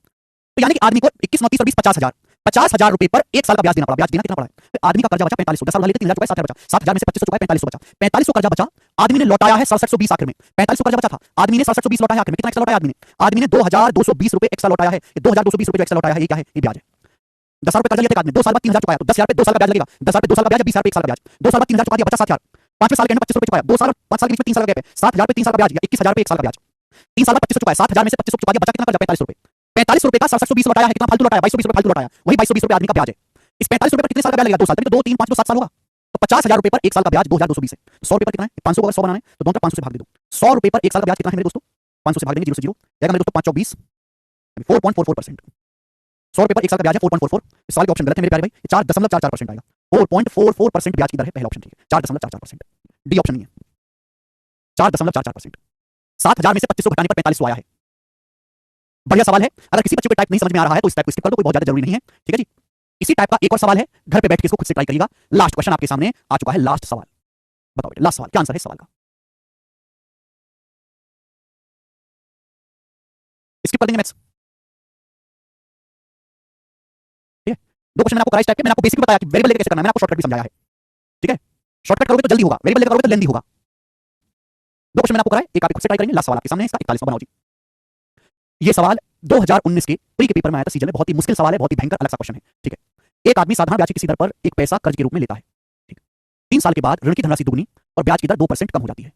तो यानी कि आदमी को 21 29 और 20 50,000 रुपए पर 1 साल का ब्याज देना पड़ा। ब्याज देना कितना पड़ा है? तो आदमी का कर्जा बचा 4500, 10 साल वाले 3,000 चुकाए, 7,000 बचा, 7,000 में से 2500 चुकाए, 4500 बचा, 4500 कर्जा बचा, आदमी ने लौटाया है 6720 आखिर में। 4500 कर्जा बचा था, आदमी ने 6720 लौटाया आखिर में। कितना एक्स्ट्रा लौटाया आदमी ने? आदमी ने 2,220 रुपए एक्स्ट्रा लौटाया है। 2,220 रुपए जो एक्स्ट्रा लौटाया है, ये क्या है? ये ब्याज है। 10,000 रुपए कर्जा लिया था एक आदमी, 2 साल बाद 3,000 चुकाया तो 10,000 पे 2 साल का ब्याज लगेगा, 10,000 पे 2 साल का ब्याज, 20,000 पे 1 साल का ब्याज, 2 साल बाद 3,000 चुका दिया, बचा 7,000, 5वें साल के एंड में 25 रुपए चुकाया, 2 साल और 5 साल के बीच में 3 साल का गैप है, 7,000 पे 3 साल का ब्याज या 21,000 पे 1 साल का ब्याज, 3 साल बाद 25 चुकाया, 7,000 में से 25 चुका दिया, बचा कितना कर्जा 45 रुपए, 45 रुपए का 6720 लौटाया है, कितना फालतू लौटाया, 2220 रुपए फालतू लौटाया, वही 2220 रुपए आदमी का ब्याज है। इस 45 रुपए पर कितने साल का ब्याज लगेगा, 2 साल, तभी तो 2 3 5 7 साल होगा, तो 50,000 रुपए पर 1 साल का ब्याज 2,220 है, 100 रुपए पर कितना है, 500 को अगर 100 बनाना है तो दोनों तरफ 500 से भाग दे दो, 100 रुपए पर 1 साल का ब्याज कितना है मेरे दोस्तों, 500 से भाग देंगे, 0 से 0 जाएगा मेरे दोस्तों 5 20 4.44%, 100 रुपए पर 1 साल का ब्याज है 4.44, इस साल का ऑप्शन गलत है मेरे प्यारे भाई, 4.44% आएगा, 4.44% ब्याज की दर है, पहला ऑप्शन ठीक है, 4.44%, डी ऑप्शन नहीं है, 4.44%, 7,000 में से 2500 घटाने पर 4500 आया है। बढ़िया सवाल है, अगर किसी बच्चे को टाइप नहीं समझ में आ रहा है तो इस टाइप को स्किप कर दो, कोई बहुत ज्यादा जरूरी नहीं है, ठीक है जी। इसी टाइप का एक और सवाल है, घर पे बैठ के इसको खुद से ट्राई करिएगा। लास्ट क्वेश्चन आपके सामने आ चुका है, लास्ट सवाल बताओ बेटा, लास्ट सवाल क्या आंसर है इस सवाल का, स्किप कर देंगे मैथ्स, ठीक है। दो क्वेश्चन मैंने आपको कराया इस टाइप के, मैंने आपको बेसिक बताया कि वेरिएबल लेकर कैसे करना है, मैंने आपको शॉर्टकट भी समझाया है, ठीक है। शॉर्टकट करोगे तो जल्दी होगा, वेरिएबल लेकर करोगे तो लेंदी होगा। दो क्वेश्चन मैंने आपको कराया, एक आप खुद से ट्राई करेंगे, लास्ट सवाल आपके सामने है, इसका 41वां बनाओ जी। ये सवाल 2019 के प्री के पेपर में आया था सीजन में, बहुत ही मुश्किल सवाल है, बहुत ही भयंकर अलग सा क्वेश्चन है, ठीक है। एक आदमी साधारण ब्याज की किसी दर पर एक पैसा कर्ज के रूप में लेता है, ठीक, 3 साल के बाद ऋण की धनराशि दुगनी और ब्याज की दर 2% कम हो जाती है।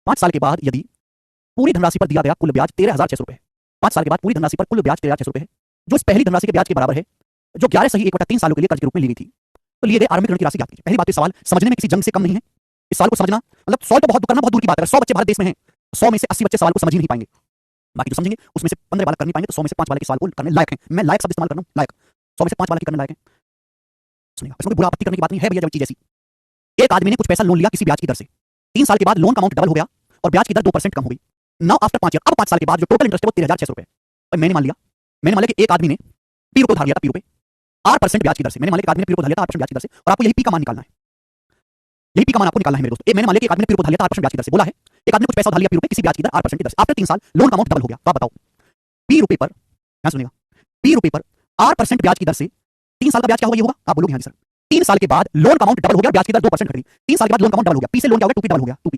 5 साल के बाद यदि पूरी धनराशि पर दिया गया कुल ब्याज 13,600 रुपए है, 5 साल के बाद पूरी धनराशि पर कुल ब्याज 13,600 रुपए है, जो इस पहली धनराशि के ब्याज के बराबर है, जो 11 सही 1/3 सालों के लिए कर्ज के रूप में ली गई थी, तो लिए गए आरंभिक ऋण की राशि ज्ञात कीजिए। पहली बात, सवाल समझने में किसी जंग से कम नहीं है, इस सवाल को समझना मतलब सॉल्व तो बहुत करना बहुत दूर की बात है, 100 बच्चे भारत देश में हैं, 100 में से 80 बच्चे सवाल को समझ ही नहीं पाएंगे, बाकी जो समझेंगे उसमें से 15 बालक कर नहीं पाएंगे, तो 100 में से 5 वाले के सवाल को करने लायक हैं, मैं लायक शब्द इस्तेमाल कर रहा हूं, लायक, 100 में से 5 वाले करने लायक हैं, सुनिएगा, इसमें कोई बुरा आपत्ति करने की बात नहीं है भैया, जब चीज ऐसी, एक आदमी ने कुछ पैसा लोन लिया किसी ब्याज की दर से, 3 साल के बाद लोन का अमाउंट डबल हो गया और ब्याज की दर 2% कम हो गई, नाउ आफ्टर 5 ईयर, अब 5 साल के बाद जो टोटल इंटरेस्ट है वो 13,600 रुपए है। मैंने मान लिया कि एक आदमी ने पी रुपए उधार लिया था, पी रुपए 8% ब्याज की दर से, मैंने मान लिया कि एक आदमी ने पी रुपए उधार लिया था 8% ब्याज की दर से, और आपको यही पी का मान निकालना है, यही पी का मान आपको निकालना है मेरे दोस्तों। मैंने मान लिया कि एक आदमी ने पी रुपए उधार लिया था 8% ब्याज की दर से, बोला है एक आदमी ने कुछ पैसा उधार लिया पी रुपए किसी ब्याज की दर 8% की दर से, आफ्टर 3 साल लोन का अमाउंट डबल हो गया, तो आप बताओ पी रुपए पर, ध्यान सुनिएगा, पी रुपए पर 8% ब्याज की दर से 3 साल का ब्याज क्या होगा, ये होगा, आप बोलोगे हाँ जी सर, 3 साल के बाद लोन का अमाउंट डबल हो गया, ब्याज की दर 2% घट गई, 3 साल के बाद लोन का अमाउंट डबल हो गया, पी से लोन क्या हो गया, 2p डबल हो गया, 2p,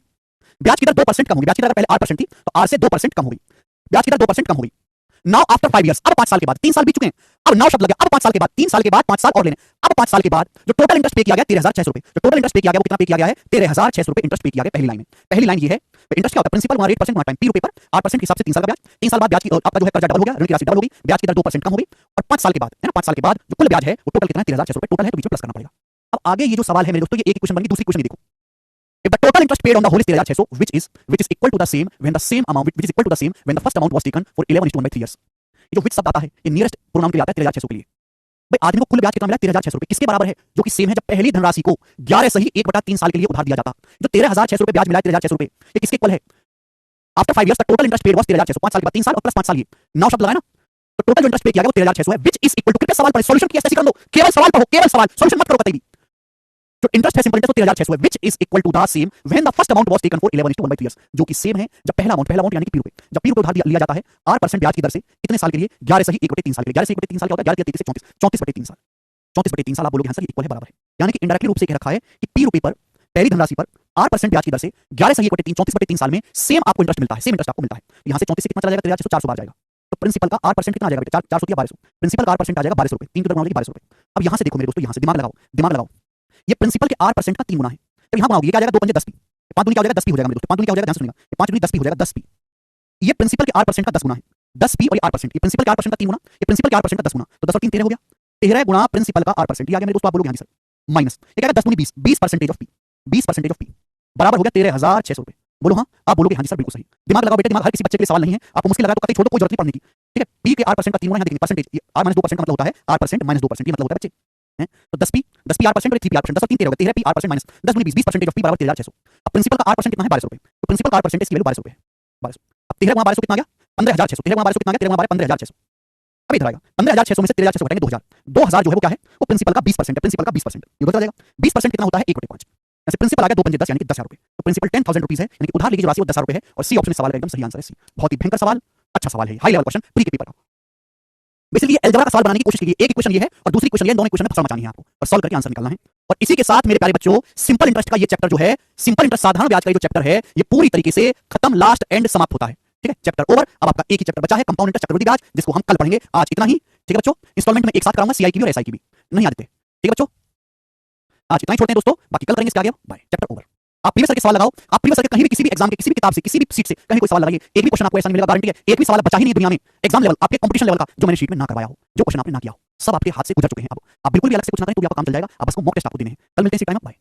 ब्याज की दर 2% कम हो गई, ब्याज की दर पहले 8% थी तो r से 2% कम हो गई, ब्याज की दर 2% कम हो गई। नाउ आफ्टर 5 इयर्स, अब 5 साल के बाद, 3 साल बीत चुके हैं, अब नाउ शब्द लग गया, अब 5 साल के बाद, 3 साल के बाद 5 साल और लेने, अब 5 साल के बाद जो टोटल इंटरेस्ट पे किया गया 13,600 रुपए, जो टोटल इंटरेस्ट पे किया गया वो कितना पे किया गया है, 13,600 रुपए इंटरेस्ट पे किया गया। पहली लाइन में, पहली लाइन ये है, इंटरेस्ट क्या होता है, प्रिंसिपल वहां रेट परसेंट वहां टाइम, पी रुपए पर 8% के हिसाब से 3 साल का ब्याज, 3 साल बाद ब्याज की आपका जो है कर्जा डबल हो गया, ऋण की राशि डबल हो गई, ब्याज की दर 2% कम हो गई, और 5 साल के बाद है ना, 5 साल के बाद जो कुल ब्याज है वो टोटल कितना है, 13,600 रुपए टोटल है, तो बीच में प्लस करना पड़ेगा। अब आगे ये जो सवाल है मेरे दोस्तों, ये एक क्वेश्चन बन गई, दूसरी क्वेश्चन देखो, if the total interest paid on the whole is 13,600 which is equal to the same when the same amount which is equal to the same when the first amount was taken for 11:1/3 years, ये जो which शब्द आता है ये nearest pronoun के लिए आता है 13,600 के लिए। भाई आदमी को कुल ब्याज कितना मिला, 13,600 रुपए, किसके बराबर है, जो कि सेम है जब पहली धनराशि को 11 सही 1/3 साल के लिए उधार दिया जाता, जो 13,600 रुपए ब्याज मिला है 13,600 रुपए, ये किसके इक्वल है, after 5 years the total interest paid was 13,600, 5 साल के बाद 3 साल और प्लस 5 साल ये, नाउ शब्द लगाया ना, तो टोटल जो इंटरेस्ट पे किया गया वो 13,600 है, which is equal to, कृपया सवाल पढ़े, सॉल्यूशन की ऐसे कर लो, केवल सवाल पढ़ो, केवल सवाल, सॉल्यूशन मत करो कतई भी, जो इंटरेस्ट है सिंपल इंटरेस्ट 13,600 है, which is equal to the same when the first amount was taken for 11:1/3 years, जो कि सेम है जब पहला अमाउंट यानी कि पी रुपए, जब पी रुपए उधार लिया जाता है 8% ब्याज की दर से कितने साल के लिए, 11 सही 1/3 साल के लिए, 11 सही 1/3 साल क्या होता है, 11 33 से 34, 34/3 साल, 34/3 साल, आप बोलोगे हाँ सर इक्वल है, बराबर है, यानी कि इनडायरेक्टली रूप से कह रखा है कि पी रुपए पर पहली धनराशि पर 8% ब्याज की दर से 11 सही 1/3 34/3 साल में सेम आपको इंटरेस्ट मिलता है, सेम इंटरेस्ट आपको मिलता है, यहां से 34 से कितना चला जाएगा, 13,600 400 बार जाएगा, तो प्रिंसिपल का 8% कितना आ जाएगा बेटा, 400 या 1200, प्रिंसिपल का 8% आ जाएगा 1200 रुपए, 3 की दर बनाओगे 1200 रुपए। अब यहां से देखो मेरे दोस्तों, यहां से दिमाग लगाओ, दिमाग लगाओ, ये प्रिंसिपल के 8% का 3 गुना है, तो यहां बनाओगे ये क्या आ जाएगा, 2 पंजे 10 पी, 5 दूनी क्या हो जाएगा 10 पी हो जाएगा मेरे दोस्तों, 5 दूनी क्या हो जाएगा, ध्यान सुनिएगा, 5 दूनी 10 पी हो जाएगा, 10 पी, ये प्रिंसिपल के 8% का 10 गुना है, 10 पी और ये 8%, ये प्रिंसिपल के 8% का 3 गुना, ये प्रिंसिपल के 8% का 10 गुना, तो 10 और 3 13 हो गया, 13 गुना प्रिंसिपल का 8%, ये आ गया मेरे दोस्तों, आप बोलोगे हां सर, माइनस ये क्या है 10 दूनी 20, 20% ऑफ पी, 20% ऑफ पी बराबर हो गया 13,600 रुपए, बोलो हाँ, आप बोलोगे हाँ जी सर बिल्कुल सही, दिमाग लगाओ बेटे, दिमाग हर किसी बच्चे के लिए सवाल नहीं है, आपको मुश्किल लगा तो कतई छोड़ो, कोई जरूरत नहीं पढ़ने की, ठीक है। पी के 8% का 3 गुना यहाँ देखेंगे, परसेंटेज r - 2% का मतलब होता है 8% - 2%, ये मतलब होता है बच्चे हैं, तो 10 पी 8% और 3 पी 8%, 10 और 3 13 हो गया, 13 पी 8% माइनस 10 दूनी 20, 20% ऑफ पी बराबर 13,600। अब प्रिंसिपल का 8% कितना है, 1200 रुपए, तो प्रिंसिपल का 8% इसकी वैल्यू 1200 रुपए है, 1200। अब 13 गुणा 1200 कितना आ गया, 15,600, 13 गुणा 1200 कितना आ गया, 13 गुणा 12 15,600, अब इधर आएगा 15,600 में से 13,600 घटाएंगे 2,000, 2,000 जो है वो क्या है, वो प्रिंसिपल का 20% है, प्रिंसिपल का 20%, ये उधर चला जाएगा, 20% कितना होता है 1/5, ऐसे प्रिंसिपल आ गया 2 पंजे 10 यानी कि 10,000 रुपए, तो प्रिंसिपल 10,000 रुपीस है, यानी कि उधार ली गई जो राशि वो 10,000 रुपए है, और सी ऑप्शन में सवाल का एकदम सही आंसर है सी, बहुत ही भयंकर सवाल, अच्छा सवाल है, हाई लेवल क्वेश्चन प्री के पेपर का। बेसिकली अलजेब्रा का सवाल बनाने की कोशिश कीजिए, एक इक्वेशन ये है और दूसरी इक्वेशन ये, दोनों इक्वेशन में फसल मचानी है आपको और सॉल्व करके आंसर निकालना है। और इसी के साथ मेरे प्यारे बच्चों सिंपल इंटरेस्ट का ये चैप्टर जो है, सिंपल इंटरेस्ट साधारण ब्याज का जो चैप्टर है, ये पूरी तरीके से खत्म, लास्ट एंड समाप्त होता है, ठीक है, चैप्टर ओवर। अब आपका एक ही चैप्टर बचा है, कंपाउंड इंटरेस्ट चक्रवृद्धि ब्याज, जिसको हम कल पढ़ेंगे। आज इतना ही। ठीक है बच्चों, इंस्टॉलमेंट में एक साथ कराऊंगा सीआई की भी और एसआई की भी, नहीं आदित्य। ठीक है बच्चों, आज इतना ही छोड़ते हैं दोस्तों, बाकी कल करेंगे इसके आगे। Bye, chapter over. आप प्रीवियस के सवाल लगाओ, आप प्रीवियस के कहीं भी किसी भी एग्जाम के किसी भी किताब से किसी भी सीट से कहीं कोई सवाल लगाइए, एक भी क्वेश्चन आपको ऐसा नहीं मिलेगा, गारंटी है, एक भी सवाल बचा ही नहीं दुनिया में एग्जाम लेवल, आपके कंपटीशन लेवल का, जो मैंने शीट में ना करवाया हो, जो क्वेश्चन आपने ना किया हो, सब आपके हाथ से गुजर चुके हैं। अब आप बिल्कुल भी अलग से कुछ ना करें तो भी आपका काम चल जाएगा। अब बस को मॉक टेस्ट आपको देने हैं। कल मिलते हैं इसी टाइम। बाय।